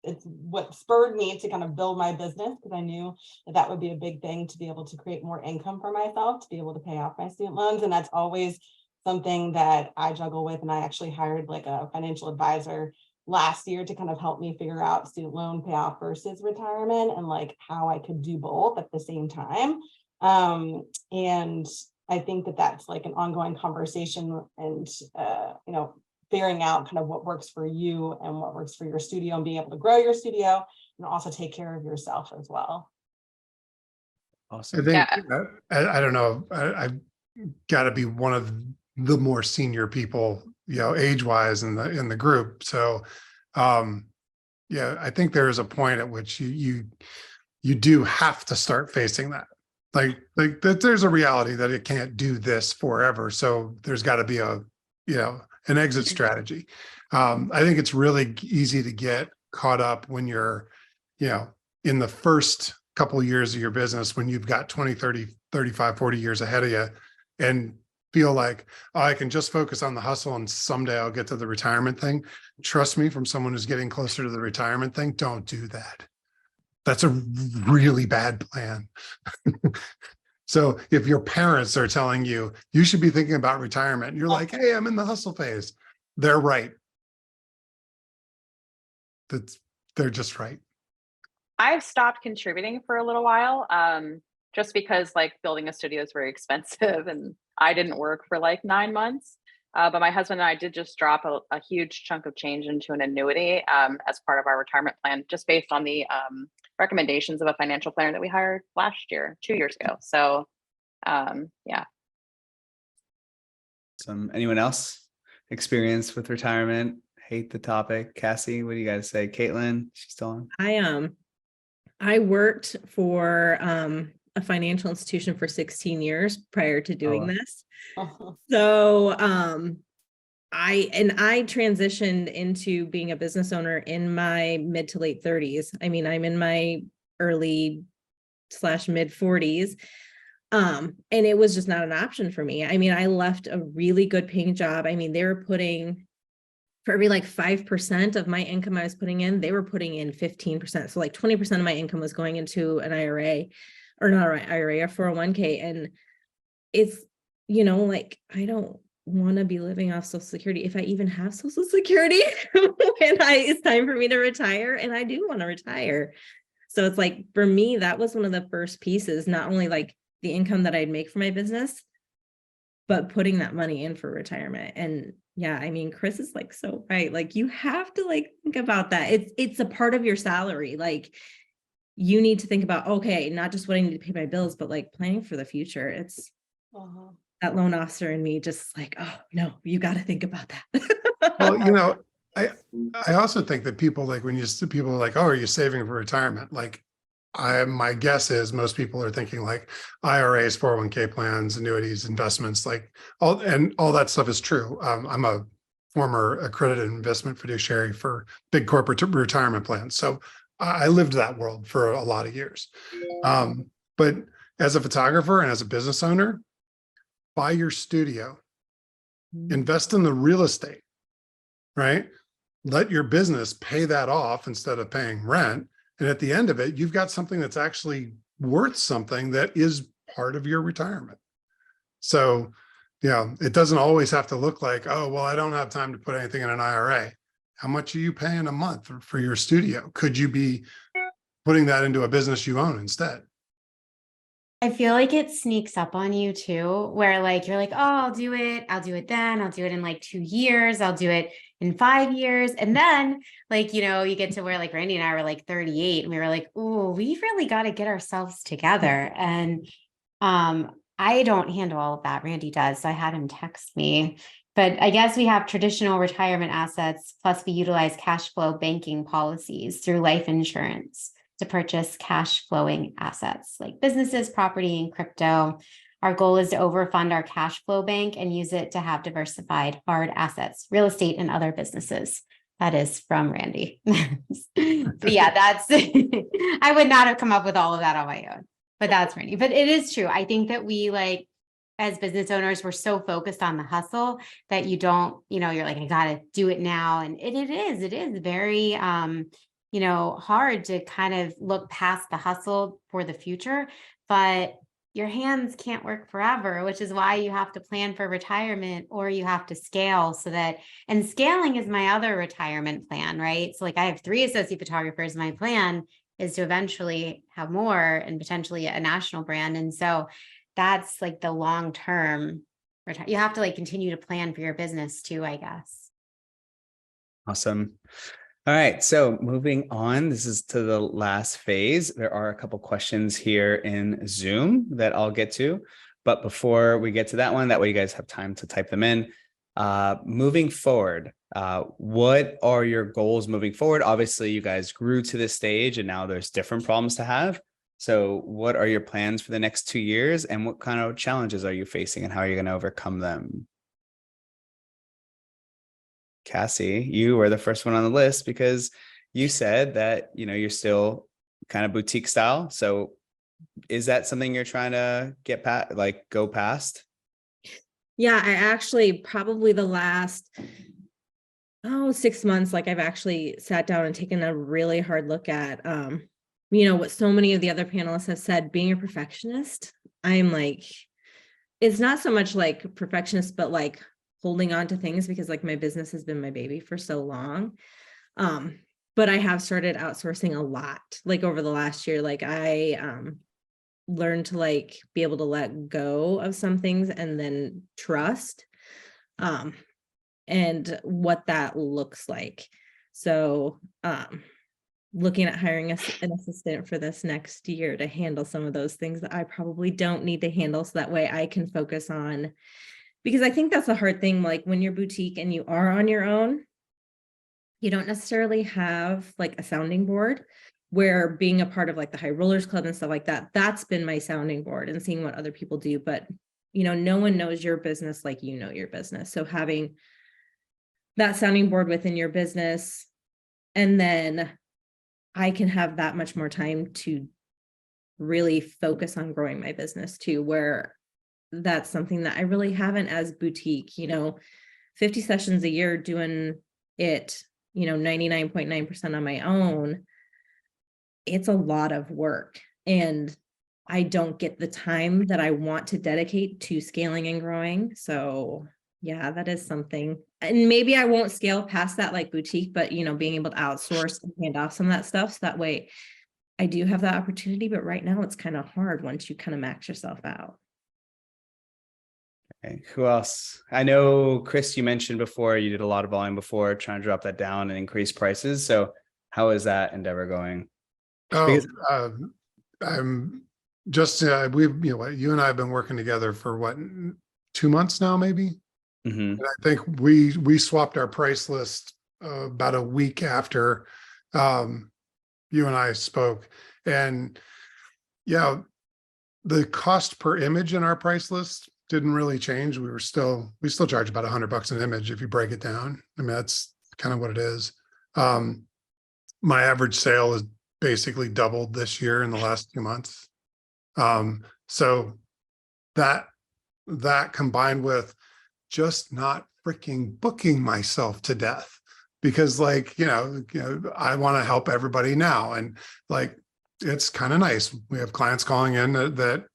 it's what spurred me to kind of build my business, because I knew that that would be a big thing to be able to create more income for myself, to be able to pay off my student loans. And that's always something that I juggle with. And I actually hired like a financial advisor last year to kind of help me figure out student loan payoff versus retirement, and like how I could do both at the same time. And I think that that's like an ongoing conversation, and figuring out kind of what works for you and what works for your studio, and being able to grow your studio and also take care of yourself as well. Awesome. I think, Yeah. I don't know, I've got to be one of the more senior people, age-wise in the group. So, yeah, I think there is a point at which you do have to start facing that. Like that there's a reality that it can't do this forever. So there's got to be an exit strategy. I think it's really easy to get caught up when you're, in the first couple of years of your business, when you've got 20, 30, 35, 40 years ahead of you, and feel like, oh, I can just focus on the hustle and someday I'll get to the retirement thing. Trust me, from someone who's getting closer to the retirement thing, don't do that. That's a really bad plan. So if your parents are telling you, you should be thinking about retirement, and you're like, hey, I'm in the hustle phase, they're right. They're just right. I've stopped contributing for a little while, just because like building a studio is very expensive, and I didn't work for like 9 months. But my husband and I did just drop a huge chunk of change into an annuity as part of our retirement plan, just based on the recommendations of a financial planner that we hired 2 years ago. So yeah. Anyone else experience with retirement? Hate the topic. Cassie, what do you guys say? Caitlin, she's still on. I worked for a financial institution for 16 years prior to doing this. So I transitioned into being a business owner in my mid to late 30s. I mean, I'm in my early / mid 40s. And it was just not an option for me. I mean, I left a really good paying job. I mean, they were putting, for every like 5% of my income I was putting in, they were putting in 15%. So like 20% of my income was going into an IRA, or not an IRA, a 401k. And it's, like, I don't want to be living off Social Security, if I even have Social Security, when it's time for me to retire. And I do want to retire. So it's like, for me, that was one of the first pieces, not only like the income that I'd make for my business, but putting that money in for retirement. And yeah, I mean, Chris is like so right. Like, you have to like think about that. It's a part of your salary. Like, you need to think about, okay, not just what I need to pay my bills, but like planning for the future. It's that loan officer in me just like, oh no, you got to think about that. Well, I also think that people, like, when people are like, oh, are you saving for retirement? Like, my guess is most people are thinking like IRAs, 401k plans, annuities, investments, like all that stuff is true. I'm a former accredited investment fiduciary for big corporate retirement plans. So I lived that world for a lot of years. But as a photographer and as a business owner, buy your studio, invest in the real estate, right? Let your business pay that off instead of paying rent. And at the end of it, you've got something that's actually worth something that is part of your retirement. So, it doesn't always have to look like, oh, well, I don't have time to put anything in an IRA. How much are you paying a month for your studio? Could you be putting that into a business you own instead? I feel like it sneaks up on you too, where like, you're like, oh, I'll do it then. I'll do it in like 2 years. I'll do it in 5 years. And then like, you get to where like Randy and I were like 38 and we were like, oh, we really got to get ourselves together. And I don't handle all of that. Randy does. So I had him text me. But I guess we have traditional retirement assets, plus we utilize cash flow banking policies through life insurance to purchase cash flowing assets like businesses, property, and crypto. Our goal is to overfund our cash flow bank and use it to have diversified hard assets, real estate, and other businesses. That is from Randy. So yeah, that's, I would not have come up with all of that on my own, but that's Randy. But it is true. I think that we like, as business owners, we're so focused on the hustle that you don't, you're like, I gotta do it now. And it is very, hard to kind of look past the hustle for the future, but your hands can't work forever, which is why you have to plan for retirement, or you have to scale so that, and scaling is my other retirement plan, right? So like I have 3 associate photographers. My plan is to eventually have more and potentially a national brand. And so that's like the long-term you have to like continue to plan for your business too, I guess. Awesome. All right, so moving on, this is to the last phase. There are a couple questions here in Zoom that I'll get to, but before we get to that one, that way you guys have time to type them in. Moving forward, what are your goals moving forward? Obviously, you guys grew to this stage and now there's different problems to have. So what are your plans for the next 2 years, and what kind of challenges are you facing, and how are you going to overcome them? Cassie, you were the first one on the list because you said that, you're still kind of boutique style. So is that something you're trying to get past, like go past? Yeah, I actually probably the last 6 months, like I've actually sat down and taken a really hard look at, what so many of the other panelists have said, being a perfectionist. I'm like, it's not so much like perfectionist, but like holding on to things because like my business has been my baby for so long. But I have started outsourcing a lot, like over the last year. Like I learned to like be able to let go of some things and then trust, and what that looks like. So looking at hiring an assistant for this next year to handle some of those things that I probably don't need to handle, so that way I can focus on, because I think that's a hard thing. Like when you're boutique and you are on your own, you don't necessarily have like a sounding board, where being a part of like the High Rollers Club and stuff like that, that's been my sounding board and seeing what other people do. But, no one knows your business like you know your business. So having that sounding board within your business, and then I can have that much more time to really focus on growing my business too, where that's something that I really haven't as boutique, 50 sessions a year doing it, 99.9% on my own. It's a lot of work, and I don't get the time that I want to dedicate to scaling and growing. So yeah, that is something. And maybe I won't scale past that like boutique, but being able to outsource and hand off some of that stuff, so that way I do have that opportunity. But right now it's kind of hard once you kind of max yourself out. Okay. Who else? I know, Chris, you mentioned before you did a lot of volume before, trying to drop that down and increase prices. So how is that endeavor going? Oh, I'm just, you and I have been working together for what, 2 months now, maybe? Mm-hmm. And I think we swapped our price list about a week after you and I spoke. And yeah, the cost per image in our price list didn't really change. We still charge about $100 an image if you break it down. I mean, that's kind of what it is. My average sale is basically doubled this year in the last 2 months. So that combined with just not freaking booking myself to death, because like, I want to help everybody now. And like, it's kind of nice. We have clients calling in that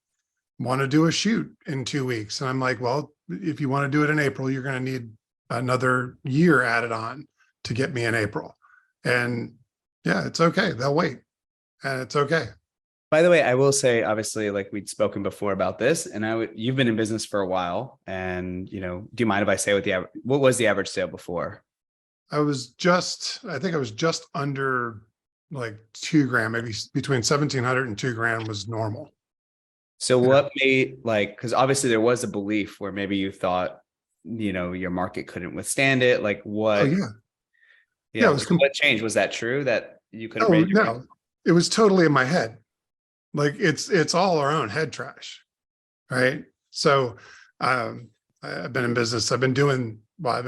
want to do a shoot in 2 weeks. And I'm like, well, if you want to do it in April, you're going to need another year added on to get me in April. And yeah, it's okay. They'll wait, and it's okay. By the way, I will say, obviously, like we'd spoken before about this, and you've been in business for a while, and do you mind if I say what was the average sale before? I think I was just under like $2,000, maybe between 1,700 and $2,000 was normal. So what made, like, because obviously there was a belief where maybe you thought, your market couldn't withstand it. Like what? Oh yeah. Yeah. What changed? Was that true that you couldn't? Oh no, it was totally in my head. Like it's all our own head trash, right? So I've been in business. I've been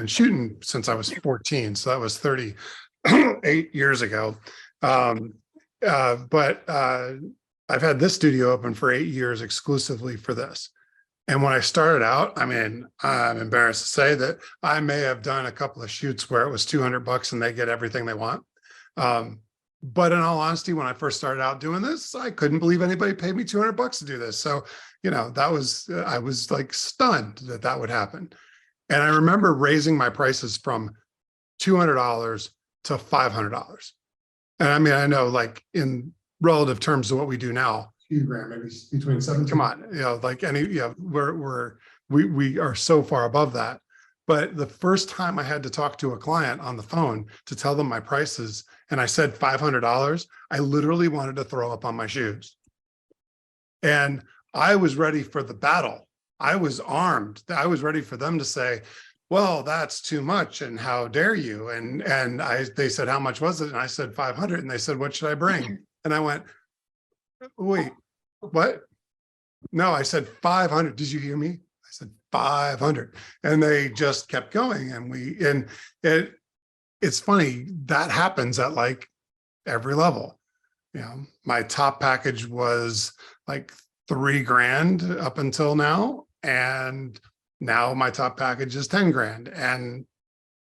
shooting since I was 14. So that was 38 years ago. But I've had this studio open for 8 years exclusively for this. And when I started out, I mean, I'm embarrassed to say that I may have done a couple of shoots where it was $200 and they get everything they want. But in all honesty, when I first started out doing this, I couldn't believe anybody paid me $200 to do this. So, you know, I was like stunned that that would happen. And I remember raising my prices from $200 to $500. And I mean, I know like in relative terms to what we do now, $2,000, maybe between 7, come on, you know, like any, you know, we are so far above that. But the first time I had to talk to a client on the phone to tell them my prices, and I said $500, I literally wanted to throw up on my shoes. And I was ready for the battle. I was armed. I was ready for them to say, well, that's too much. And how dare you? And they said, how much was it? And I said, 500. And they said, what should I bring? And I went, wait, what? No, I said 500. Did you hear me? I said 500. And they just kept going. And it's funny that happens at like every level. You know, my top package was like $3,000 up until now. And now my top package is $10,000, and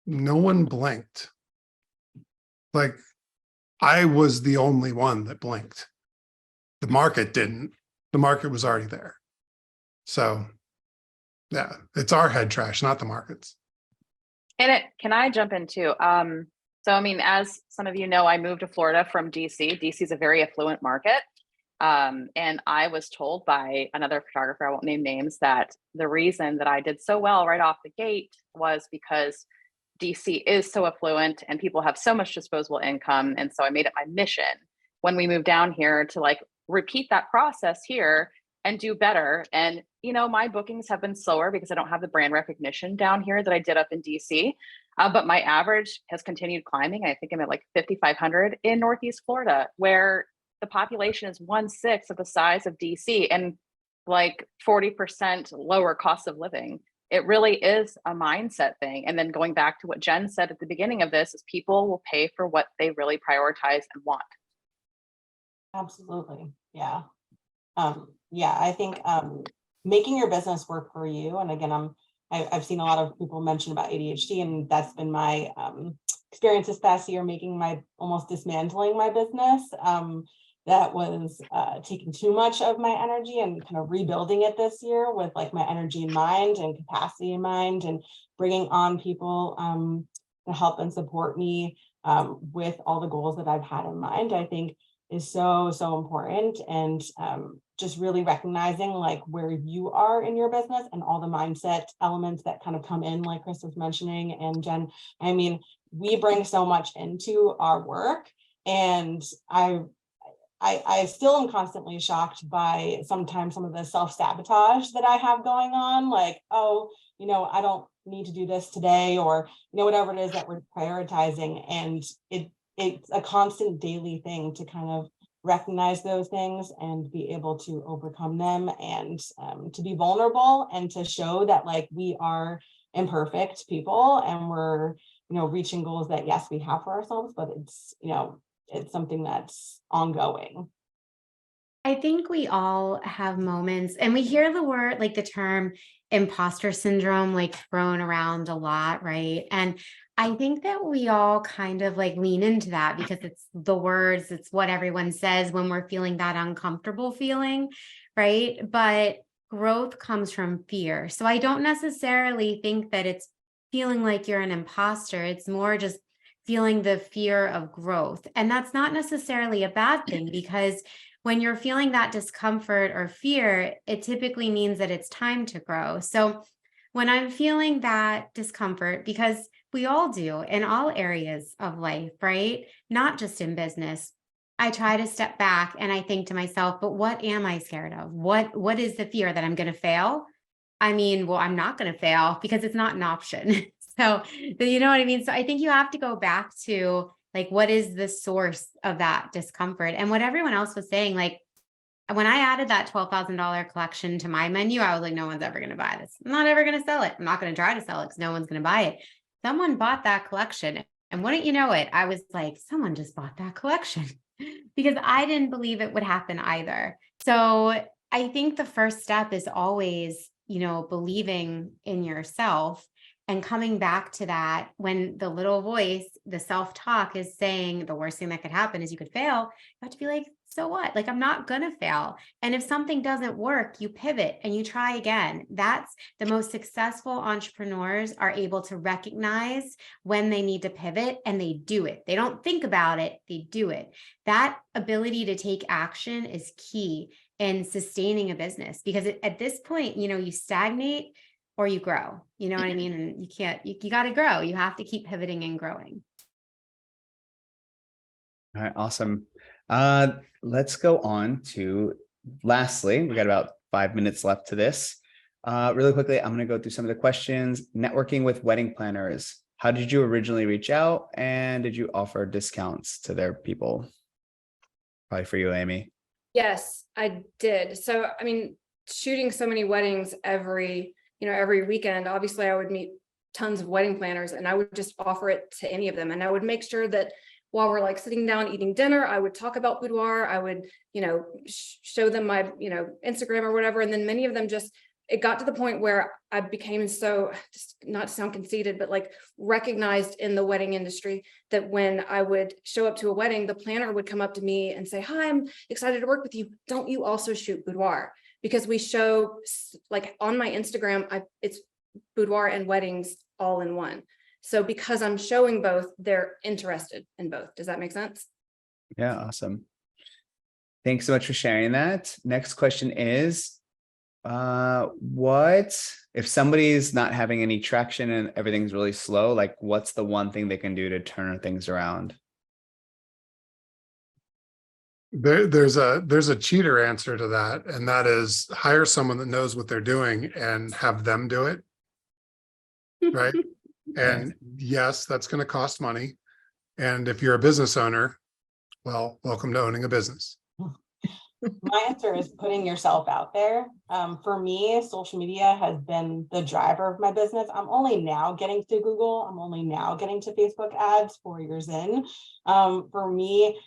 no one blinked. Like I was the only one that blinked. The market didn't. The market was already there. So yeah, it's our head trash, not the market's. And can I jump in too? So, I mean, as some of you know, I moved to Florida from DC. DC is a very affluent market. And I was told by another photographer, I won't name names, that the reason that I did so well right off the gate was because DC is so affluent and people have so much disposable income. And so I made it my mission when we moved down here to like repeat that process here and do better. And, you know, my bookings have been slower because I don't have the brand recognition down here that I did up in DC. But my average has continued climbing. I think I'm at like 5,500 in Northeast Florida, where the population is 1/6 of the size of DC and like 40% lower cost of living. It really is a mindset thing. And then going back to what Jen said at the beginning of this is people will pay for what they really prioritize and want. Absolutely. Yeah. I think making your business work for you. And again, I've seen a lot of people mention about ADHD, and that's been my experience this past year, almost dismantling my business. That was taking too much of my energy and kind of rebuilding it this year with like my energy in mind and capacity in mind, and bringing on people to help and support me with all the goals that I've had in mind, I think is so important. And just really recognizing like where you are in your business and all the mindset elements that kind of come in, like Chris was mentioning, and Jen, I mean, we bring so much into our work, and I still am constantly shocked by sometimes some of the self-sabotage that I have going on, like, oh, you know, I don't need to do this today, or, you know, whatever it is that we're prioritizing. And it's a constant daily thing to kind of recognize those things and be able to overcome them, and to be vulnerable and to show that like we are imperfect people and we're, you know, reaching goals that yes, we have for ourselves, but it's, you know, it's something that's ongoing. I think we all have moments, and we hear the word, like the term imposter syndrome, like thrown around a lot, right? And I think that we all kind of like lean into that because it's the words, it's what everyone says when we're feeling that uncomfortable feeling, right? But growth comes from fear. So I don't necessarily think that it's feeling like you're an imposter. It's more just feeling the fear of growth. And that's not necessarily a bad thing, because when you're feeling that discomfort or fear, it typically means that it's time to grow. So when I'm feeling that discomfort, because we all do in all areas of life, right? Not just in business, I try to step back and I think to myself, but what am I scared of? What is the fear? That I'm going to fail? I mean, well, I'm not going to fail because it's not an option. So, you know what I mean? So I think you have to go back to like, what is the source of that discomfort? And what everyone else was saying, like, when I added that $12,000 collection to my menu, I was like, no one's ever going to buy this. I'm not ever going to sell it. I'm not going to try to sell it because no one's going to buy it. Someone bought that collection. And wouldn't you know it, I was like, someone just bought that collection because I didn't believe it would happen either. So I think the first step is always, believing in yourself and coming back to that when the little voice, the self-talk is saying the worst thing that could happen is you could fail. You have to be like, so what? Like, I'm not going to fail. And if something doesn't work, you pivot and you try again. That's the most successful entrepreneurs are able to recognize when they need to pivot and they do it. They don't think about it, they do it. That ability to take action is key in sustaining a business because at this point, you stagnate or you grow, you know what I mean? And you got to grow. You have to keep pivoting and growing. All right, awesome. Let's go on to lastly, we got about 5 minutes left to this. Really quickly, I'm going to go through some of the questions. Networking with wedding planners. How did you originally reach out and did you offer discounts to their people? Probably for you, Amy. Yes, I did. So, I mean, shooting so many weddings every weekend, obviously I would meet tons of wedding planners and I would just offer it to any of them. And I would make sure that while we're like sitting down eating dinner, I would talk about boudoir. I would, show them my, Instagram or whatever. And then many of them it got to the point where I became so, just not to sound conceited, but like recognized in the wedding industry that when I would show up to a wedding, the planner would come up to me and say, hi, I'm excited to work with you. Don't you also shoot boudoir? Because we show, like on my Instagram, it's boudoir and weddings all in one. So because I'm showing both, they're interested in both. Does that make sense? Yeah, awesome. Thanks so much for sharing that. Next question is, what if somebody's not having any traction and everything's really slow, like what's the one thing they can do to turn things around? There's a cheater answer to that, and that is hire someone that knows what they're doing and have them do it. Right. And yes, that's going to cost money. And if you're a business owner, well, welcome to owning a business. My answer is putting yourself out there. For me, social media has been the driver of my business. I'm only now getting to Google. I'm only now getting to Facebook ads 4 years in. For me,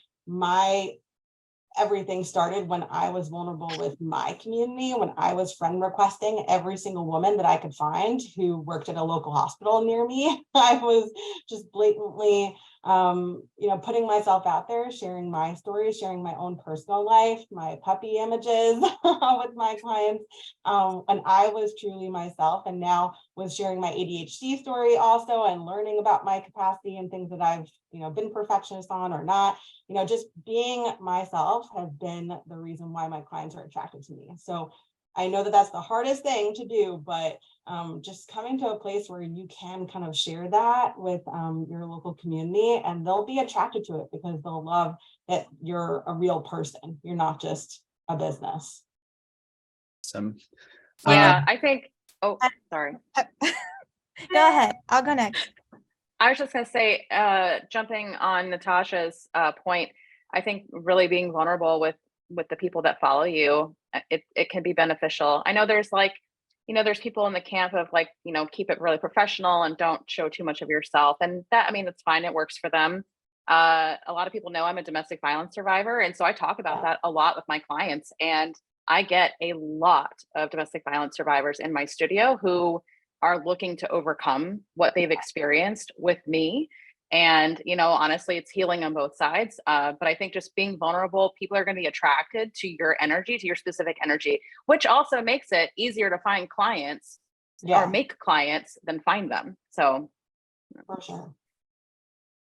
everything started when I was vulnerable with my community, when I was friend requesting every single woman that I could find who worked at a local hospital near me. I was just blatantly, putting myself out there, sharing my stories, sharing my own personal life, my puppy images with my clients. And I was truly myself, and now was sharing my ADHD story also and learning about my capacity and things that I've, been perfectionist on or not. Just being myself has been the reason why my clients are attracted to me. So I know that that's the hardest thing to do, but just coming to a place where you can kind of share that with your local community, and they'll be attracted to it because they'll love that you're a real person. You're not just a business. Some, Yeah, I think, oh, sorry. Go ahead. I'll go next. I was just going to say, jumping on Natasha's point, I think really being vulnerable with the people that follow you, it can be beneficial. I know there's there's people in the camp of keep it really professional and don't show too much of yourself. And that, that's fine. It works for them. A lot of people know I'm a domestic violence survivor. And so I talk about that a lot with my clients. And I get a lot of domestic violence survivors in my studio who are looking to overcome what they've experienced with me. And, honestly, it's healing on both sides. But I think just being vulnerable, people are going to be attracted to your energy, to your specific energy, which also makes it easier to find clients or make clients than find them. So for sure.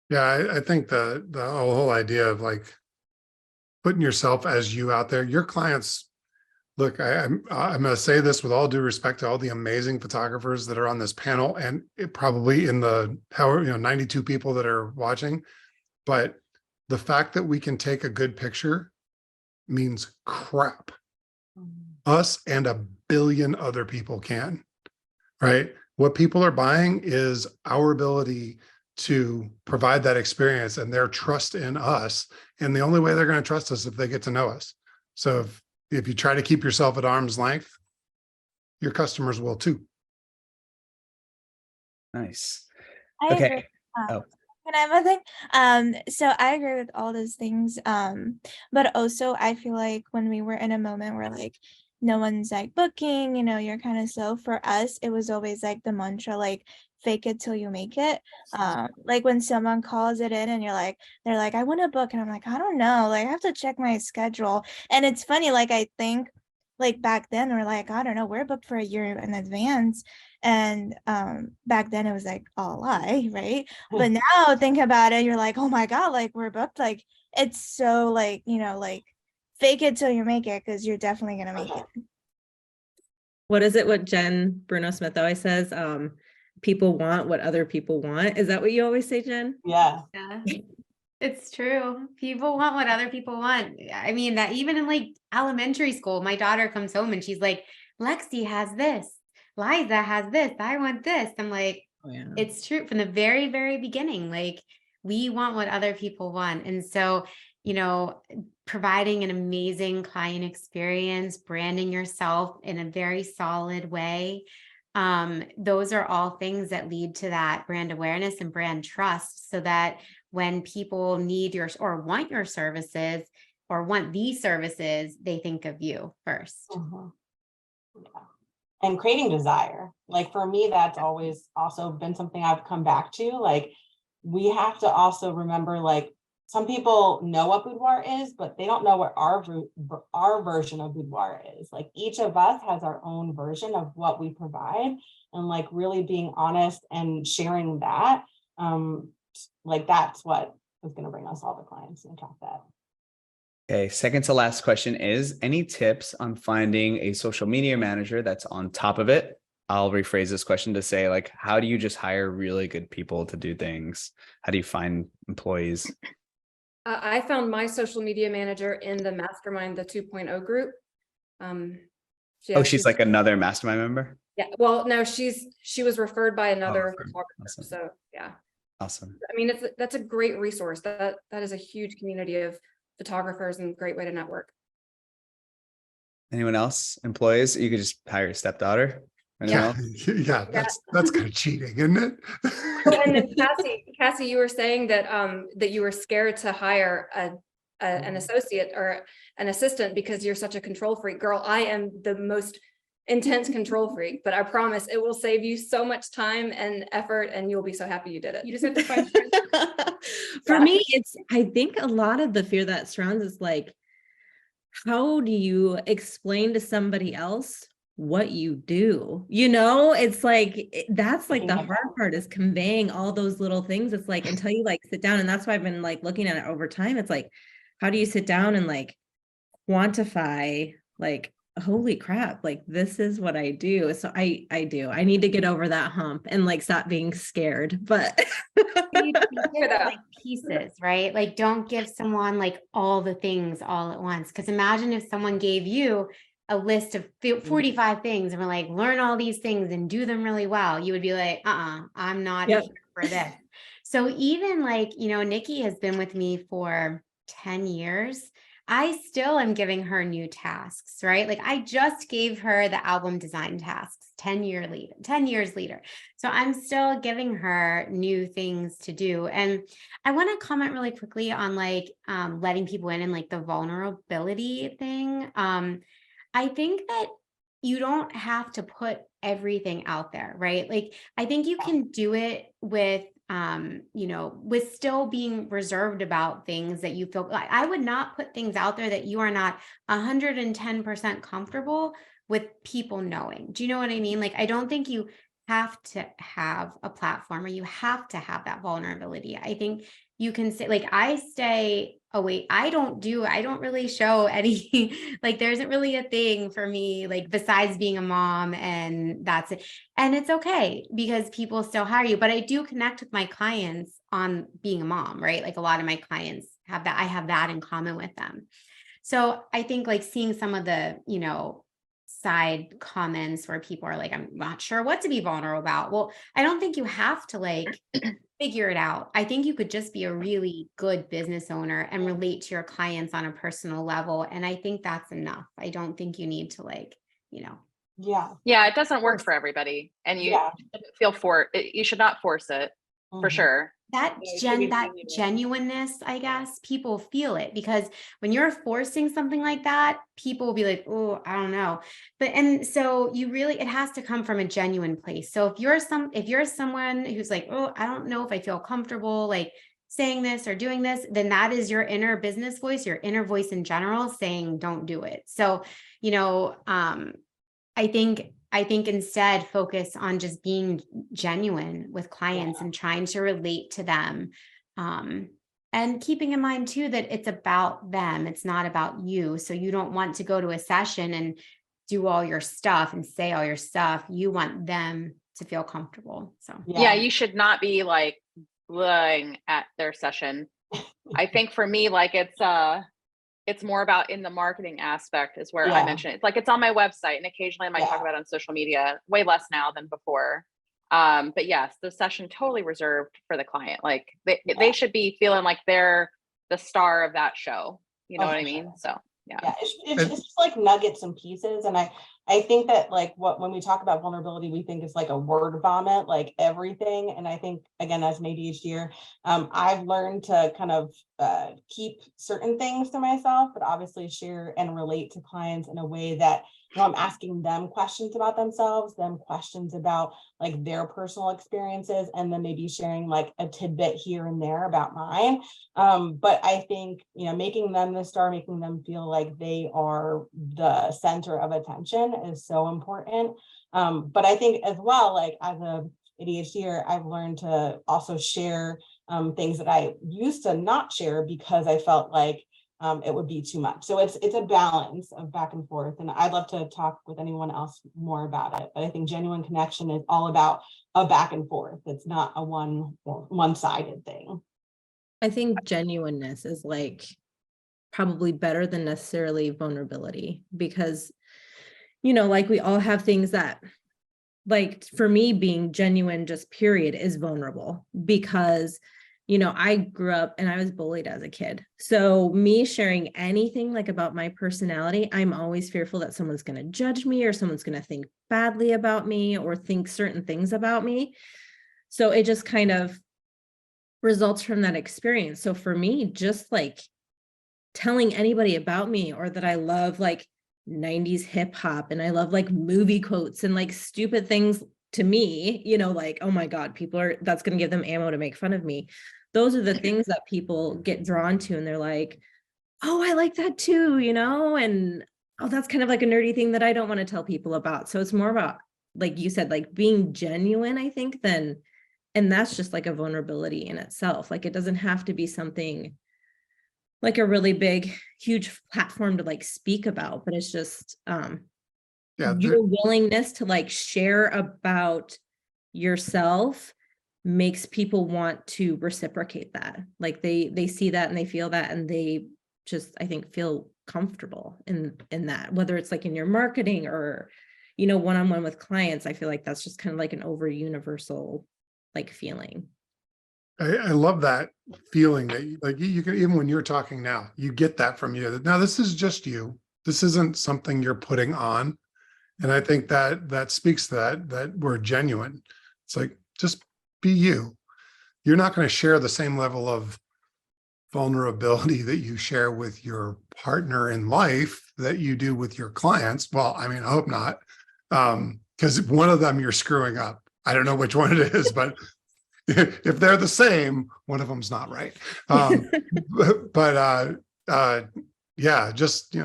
Yeah, I think the whole idea of putting yourself as you out there, your clients. Look, I'm going to say this with all due respect to all the amazing photographers that are on this panel, and probably in the 92 people that are watching. But the fact that we can take a good picture means crap. Us and a billion other people can, right? What people are buying is our ability to provide that experience and their trust in us. And the only way they're going to trust us is if they get to know us. So if if you try to keep yourself at arm's length, your customers will too. Nice. I agree. Okay. Oh, Can I have a thing? So I agree with all those things. But also I feel like when we were in a moment where like no one's like booking, you're kind of slow. For us, it was always like the mantra, like fake it till you make it. Like when someone calls it in and they're like, I want to book, and I'm like, I don't know, like I have to check my schedule. And it's funny, like I think like back then we're like, I don't know, we're booked for a year in advance. And back then it was like all a lie, right? But now think about it, you're like, oh my God, like we're booked. Like it's so like, like fake it till you make it, because you're definitely gonna make it. What is it? What Jen Bruno Smith always says? People want what other people want. Is that what you always say, Jen? Yeah. Yeah, it's true. People want what other people want. I mean, that even in like elementary school, my daughter comes home and she's like, Lexi has this, Liza has this, I want this. I'm like, Oh, yeah. it's true from the very, very beginning. Like we want what other people want. And so, providing an amazing client experience, branding yourself in a very solid way. Those are all things that lead to that brand awareness and brand trust, so that when people need your or want your services or want these services, they think of you first. Mhm. Yeah. And creating desire. Like for me, that's always also been something I've come back to. Like we have to also remember, like some people know what boudoir is, but they don't know what our version of boudoir is. Like each of us has our own version of what we provide, and like really being honest and sharing that. Like that's what is going to bring us all the clients and attract that. okay. Second to last question is, any tips on finding a social media manager that's on top of it? I'll rephrase this question to say, like, how do you just hire really good people to do things? How do you find employees? I found my social media manager in the mastermind, the 2.0 group. Oh, she's like another mastermind member? Yeah, well, no, she was referred by another referred. photographer. Awesome. So yeah. Awesome. I mean, that's a great resource. That is a huge community of photographers and great way to network. Anyone else? Employees? You could just hire your stepdaughter. Anyone else? Yeah, that's kind of cheating, isn't it? And then Cassie, you were saying that that you were scared to hire an associate or an assistant because you're such a control freak. Girl, I am the most intense control freak, but I promise it will save you so much time and effort, and you'll be so happy you did it. You just have to find friends. For me, I think a lot of the fear that surrounds is like, how do you explain to somebody else what you do? It's like, that's like the hard part, is conveying all those little things. It's like, until you like sit down, and that's why I've been like looking at it over time. It's like, how do you sit down and like quantify, like, holy crap, like this is what I do. So I need to get over that hump and like stop being scared. But You give like pieces, right? Like don't give someone like all the things all at once. Because imagine if someone gave you a list of 45 things and we're like, learn all these things and do them really well. You would be like, I'm not here for this. So even like, Nikki has been with me for 10 years. I still am giving her new tasks, right? Like I just gave her the album design tasks 10 years later. So I'm still giving her new things to do. And I want to comment really quickly on like letting people in and like the vulnerability thing. I think that you don't have to put everything out there, right? Like I think you can do it with with still being reserved about things that you feel like. I would not put things out there that you are not 110% comfortable with people knowing. Do you know what I mean? Like, I don't think you have to have a platform or you have to have that vulnerability. I think you can say, like, I stay away. I don't really show any, like, there isn't really a thing for me, like, besides being a mom, and that's it. And it's okay because people still hire you, but I do connect with my clients on being a mom, right? Like a lot of my clients have that. I have that in common with them. So I think like seeing some of the, side comments where people are like, I'm not sure what to be vulnerable about. Well, I don't think you have to like figure it out. I think you could just be a really good business owner and relate to your clients on a personal level. And I think that's enough. I don't think you need to Yeah. Yeah, it doesn't work for everybody. And you Yeah. shouldn't feel you should not force it for Mhm. sure. that Yeah, it should be that genuine. genuineness, I guess, people feel it, because when you're forcing something like that, people will be like, oh, I don't know. But and so it has to come from a genuine place. So if you're someone who's like, oh, I don't know if I feel comfortable like saying this or doing this, then that is your inner business voice, your inner voice in general saying don't do it. So, I think instead focus on just being genuine with clients and trying to relate to them. And keeping in mind too, that it's about them. It's not about you. So you don't want to go to a session and do all your stuff and say all your stuff. You want them to feel comfortable. So Yeah, you should not be like lying at their session. I think for me, like it's more about in the marketing aspect is where I mention it. It's like it's on my website and occasionally I might talk about it on social media, way less now than before. But yes, the session totally reserved for the client. Like they should be feeling like they're the star of that show. You know what I mean? Sure. So yeah. It's just like nuggets and pieces. And I think that like when we talk about vulnerability, we think it's like a word vomit, like everything. And I think, again, as an ADHDer, I've learned to kind of keep certain things to myself, but obviously share and relate to clients in a way that, I'm asking them questions about themselves, them questions about like their personal experiences, and then maybe sharing like a tidbit here and there about mine. But I think, making them the star, making them feel like they are the center of attention is so important. But I think as well, like as a ADHDer, I've learned to also share things that I used to not share because I felt like it would be too much. So it's a balance of back and forth. And I'd love to talk with anyone else more about it. But I think genuine connection is all about a back and forth. It's not a one-sided thing. I think genuineness is like probably better than necessarily vulnerability, because, like we all have things that, like for me, being genuine just period is vulnerable because I grew up and I was bullied as a kid. So me sharing anything like about my personality, I'm always fearful that someone's going to judge me or someone's going to think badly about me or think certain things about me. So it just kind of results from that experience. So for me, just like telling anybody about me, or that I love like 90s hip hop and I love like movie quotes and like stupid things to me, like, oh my God, that's going to give them ammo to make fun of me. Those are the things that people get drawn to. And they're like, oh, I like that too, and oh, that's kind of like a nerdy thing that I don't want to tell people about. So it's more about, like you said, like being genuine, I think, and that's just like a vulnerability in itself. Like it doesn't have to be something like a really big, huge platform to like speak about, but it's just your willingness to like share about yourself makes people want to reciprocate that. Like they see that and they feel that, and they just, I think, feel comfortable in that, whether it's like in your marketing or, one-on-one with clients. I feel like that's just kind of like an over universal like feeling. I love that feeling that like you can, even when you're talking now, you get that from you. Now this is just you. This isn't something you're putting on. And I think that speaks to that we're genuine. It's like, just be you. You're not going to share the same level of vulnerability that you share with your partner in life that you do with your clients. Well, I mean, I hope not. Because one of them you're screwing up. I don't know which one it is, but if they're the same, one of them's not right. Yeah, just,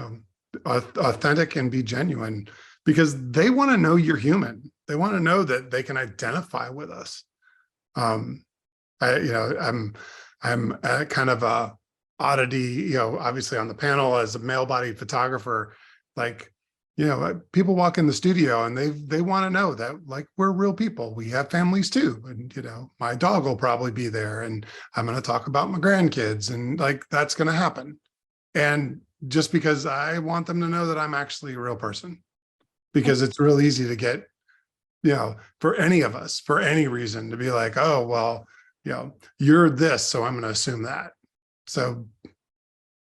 authentic and be genuine, because they want to know you're human. They want to know that they can identify with us. I'm kind of a oddity, obviously on the panel as a male-bodied photographer. Like, people walk in the studio and they want to know that like we're real people. We have families too, and my dog will probably be there, and I'm going to talk about my grandkids, and like that's going to happen. And just because I want them to know that I'm actually a real person, because it's real easy to get, for any of us, for any reason, to be like, oh, well, you're this, so I'm going to assume that. So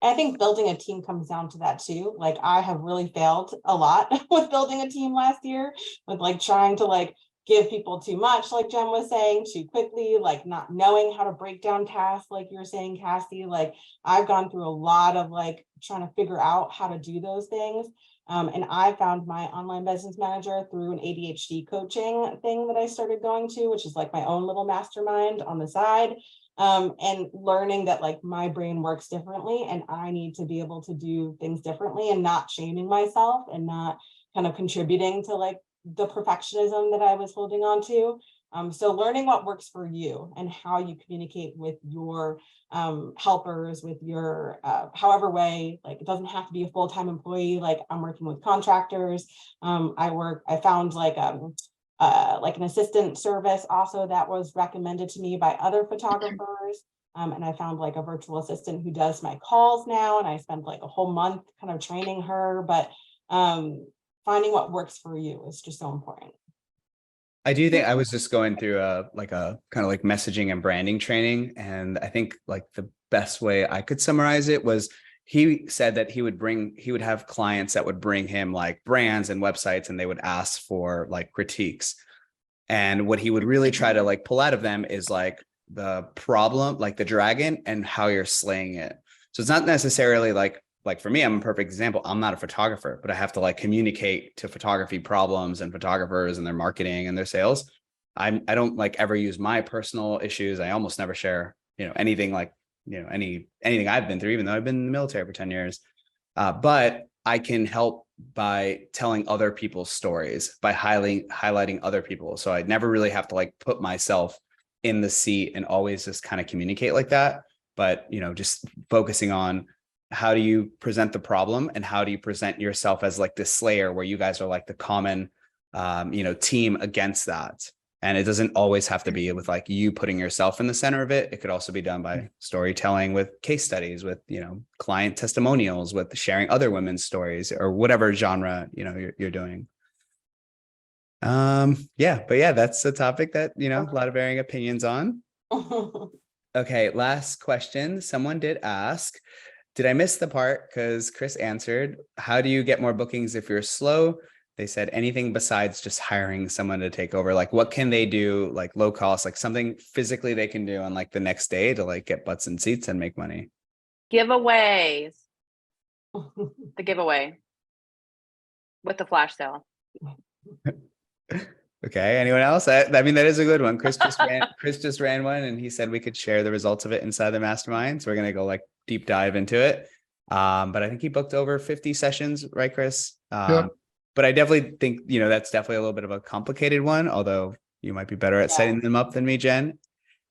I think building a team comes down to that too. Like I have really failed a lot with building a team last year, with like trying to like give people too much, like Jen was saying, too quickly, like not knowing how to break down tasks, like you're saying, Cassie. Like I've gone through a lot of like trying to figure out how to do those things. And I found my online business manager through an ADHD coaching thing that I started going to, which is like my own little mastermind on the side. And learning that like my brain works differently and I need to be able to do things differently and not shaming myself and not kind of contributing to like the perfectionism that I was holding on to. So learning what works for you and how you communicate with your helpers, with your however way, like it doesn't have to be a full-time employee. Like I'm working with contractors. I found like an assistant service also that was recommended to me by other photographers. And I found like a virtual assistant who does my calls now. And I spent like a whole month kind of training her, but finding what works for you is just so important. I do think I was just going through a kind of like messaging and branding training. And I think like the best way I could summarize it was he said that he would have clients that would bring him like brands and websites and they would ask for like critiques. And what he would really try to like pull out of them is like the problem, like the dragon and how you're slaying it. So it's not necessarily like for me, I'm a perfect example. I'm not a photographer, but I have to like communicate to photography problems and photographers and their marketing and their sales. I don't like ever use my personal issues. I almost never share, anything like, anything I've been through, even though I've been in the military for 10 years. But I can help by telling other people's stories, by highlighting other people. So I never really have to like put myself in the seat and always just kind of communicate like that. But, just focusing on how do you present the problem and how do you present yourself as like this slayer where you guys are like the common, team against that. And it doesn't always have to be with like you putting yourself in the center of it. It could also be done by storytelling with case studies, with, client testimonials, with sharing other women's stories or whatever genre, you're doing. But yeah, that's a topic that, a lot of varying opinions on. Okay. Last question. Someone did ask, did I miss the part? Because Chris answered, how do you get more bookings if you're slow? They said anything besides just hiring someone to take over. Like what can they do, like low cost, like something physically they can do on like the next day to like get butts in seats and make money? Giveaways. The giveaway with the flash sale. Okay. Anyone else? I mean, that is a good one. Chris just ran one and he said we could share the results of it inside the mastermind. So we're going to go like deep dive into it. But I think he booked over 50 sessions, right, Chris? Yep. But I definitely think, that's definitely a little bit of a complicated one, although you might be better at setting them up than me, Jen.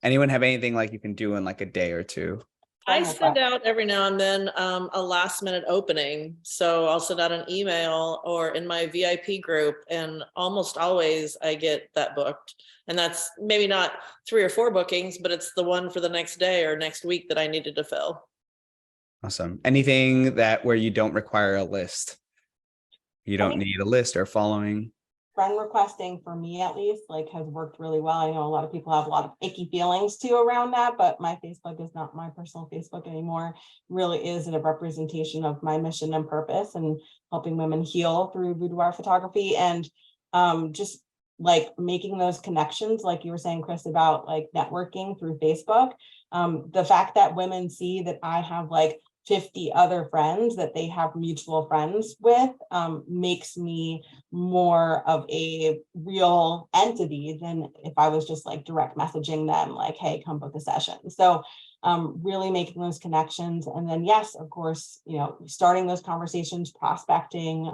Anyone have anything like you can do in like a day or two? I send out every now and then a last minute opening. So I'll send out an email or in my VIP group, and almost always I get that booked. And that's maybe not 3 or 4 bookings, but it's the one for the next day or next week that I needed to fill. Awesome. Anything where you don't require a list? You don't need a list or following? Friend requesting, for me at least, like has worked really well. I know a lot of people have a lot of icky feelings too around that, but my Facebook is not my personal Facebook anymore. It really is a representation of my mission and purpose and helping women heal through boudoir photography, and just like making those connections, like you were saying, Chris, about like networking through Facebook. The fact that women see that I have like 50 other friends that they have mutual friends with makes me more of a real entity than if I was just like direct messaging them like, hey, come book a session. So really making those connections. And then, yes, of course, starting those conversations, prospecting,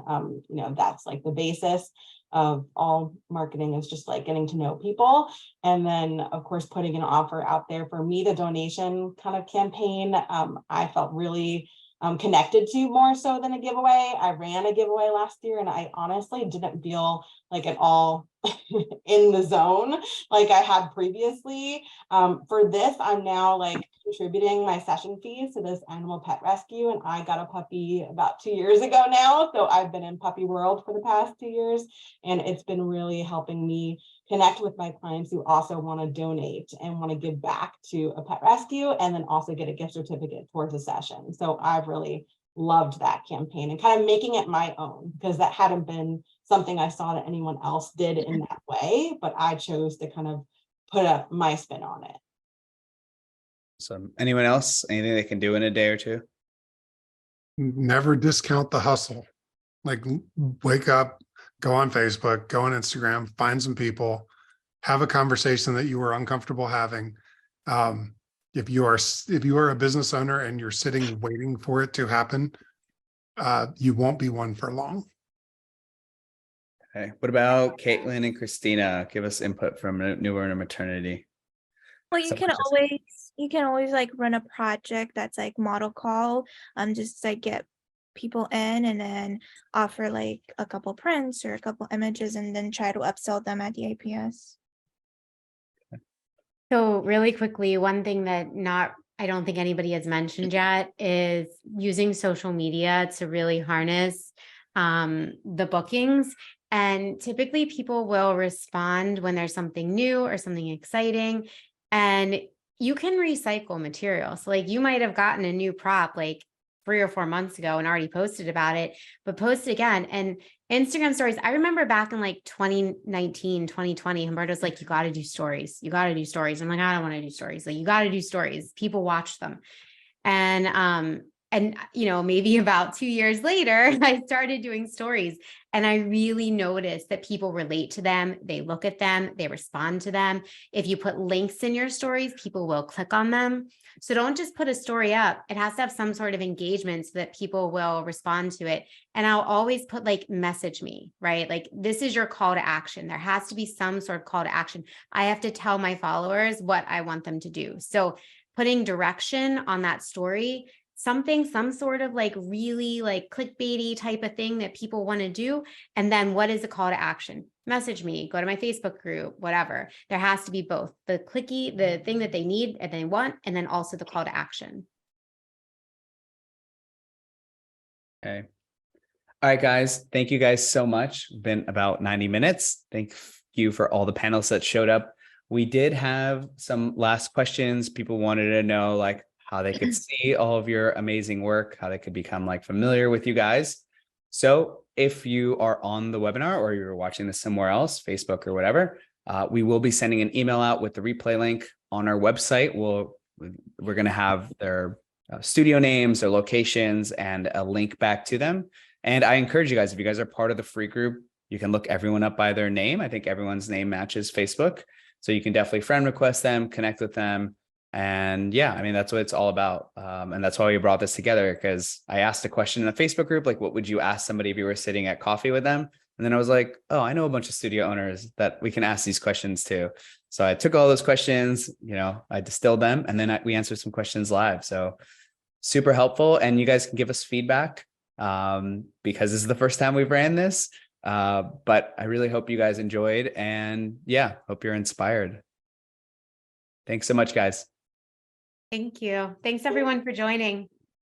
that's like the basis of all marketing, is just like getting to know people. And then of course, putting an offer out there. For me, the donation kind of campaign, I felt really connected to more so than a giveaway. I ran a giveaway last year and I honestly didn't feel like at all in the zone like I had previously. For this, I'm now like contributing my session fees to this animal pet rescue, and I got a puppy about 2 years ago now. So I've been in puppy world for the past 2 years, and it's been really helping me connect with my clients who also want to donate and want to give back to a pet rescue, and then also get a gift certificate towards a session. So I've really loved that campaign and kind of making it my own, because that hadn't been something I saw that anyone else did in that way, but I chose to kind of put up my spin on it. So anyone else, anything they can do in a day or two? Never discount the hustle. Like, wake up, go on Facebook, go on Instagram, find some people, have a conversation that you are uncomfortable having. If you are a business owner and you're sitting waiting for it to happen, you won't be one for long. Okay. What about Caitlin and Christina? Give us input from a newer in a maternity. Well, you can always like run a project that's like model call, just like get people in and then offer like a couple prints or a couple images and then try to upsell them at the APS. So really quickly, one thing that I don't think anybody has mentioned yet is using social media to really harness the bookings. And typically people will respond when there's something new or something exciting, and you can recycle material. So like you might have gotten a new prop like 3 or 4 months ago and already posted about it, but post it again. And Instagram stories, I remember back in like 2019, 2020, Humberto's like, you got to do stories. You got to do stories. I'm like, I don't want to do stories. Like, you got to do stories. People watch them. And maybe about 2 years later, I started doing stories, and I really noticed that people relate to them. They look at them, they respond to them. If you put links in your stories, people will click on them. So don't just put a story up. It has to have some sort of engagement so that people will respond to it. And I'll always put like, message me, right? Like, this is your call to action. There has to be some sort of call to action. I have to tell my followers what I want them to do. So putting direction on that story, some sort of like really like clickbaity type of thing that people want to do. And then what is the call to action? Message me, go to my Facebook group, whatever. There has to be both the clicky, the thing that they need and they want, and then also the call to action. Okay. All right, guys. Thank you guys so much. Been about 90 minutes. Thank you for all the panelists that showed up. We did have some last questions. People wanted to know like how they could see all of your amazing work, how they could become like familiar with you guys. So if you are on the webinar or you're watching this somewhere else, Facebook or whatever, we will be sending an email out with the replay link on our website. We're going to have their studio names, their locations, and a link back to them. And I encourage you guys, if you guys are part of the free group, you can look everyone up by their name. I think everyone's name matches Facebook. So you can definitely friend request them, connect with them. And yeah, I mean, that's what it's all about. And that's why we brought this together, because I asked a question in the Facebook group, like, what would you ask somebody if you were sitting at coffee with them? And then I was like, oh, I know a bunch of studio owners that we can ask these questions to. So I took all those questions, I distilled them, and then we answered some questions live. So super helpful. And you guys can give us feedback because this is the first time we've ran this. But I really hope you guys enjoyed, and yeah, hope you're inspired. Thanks so much, guys. Thank you. Thanks everyone for joining.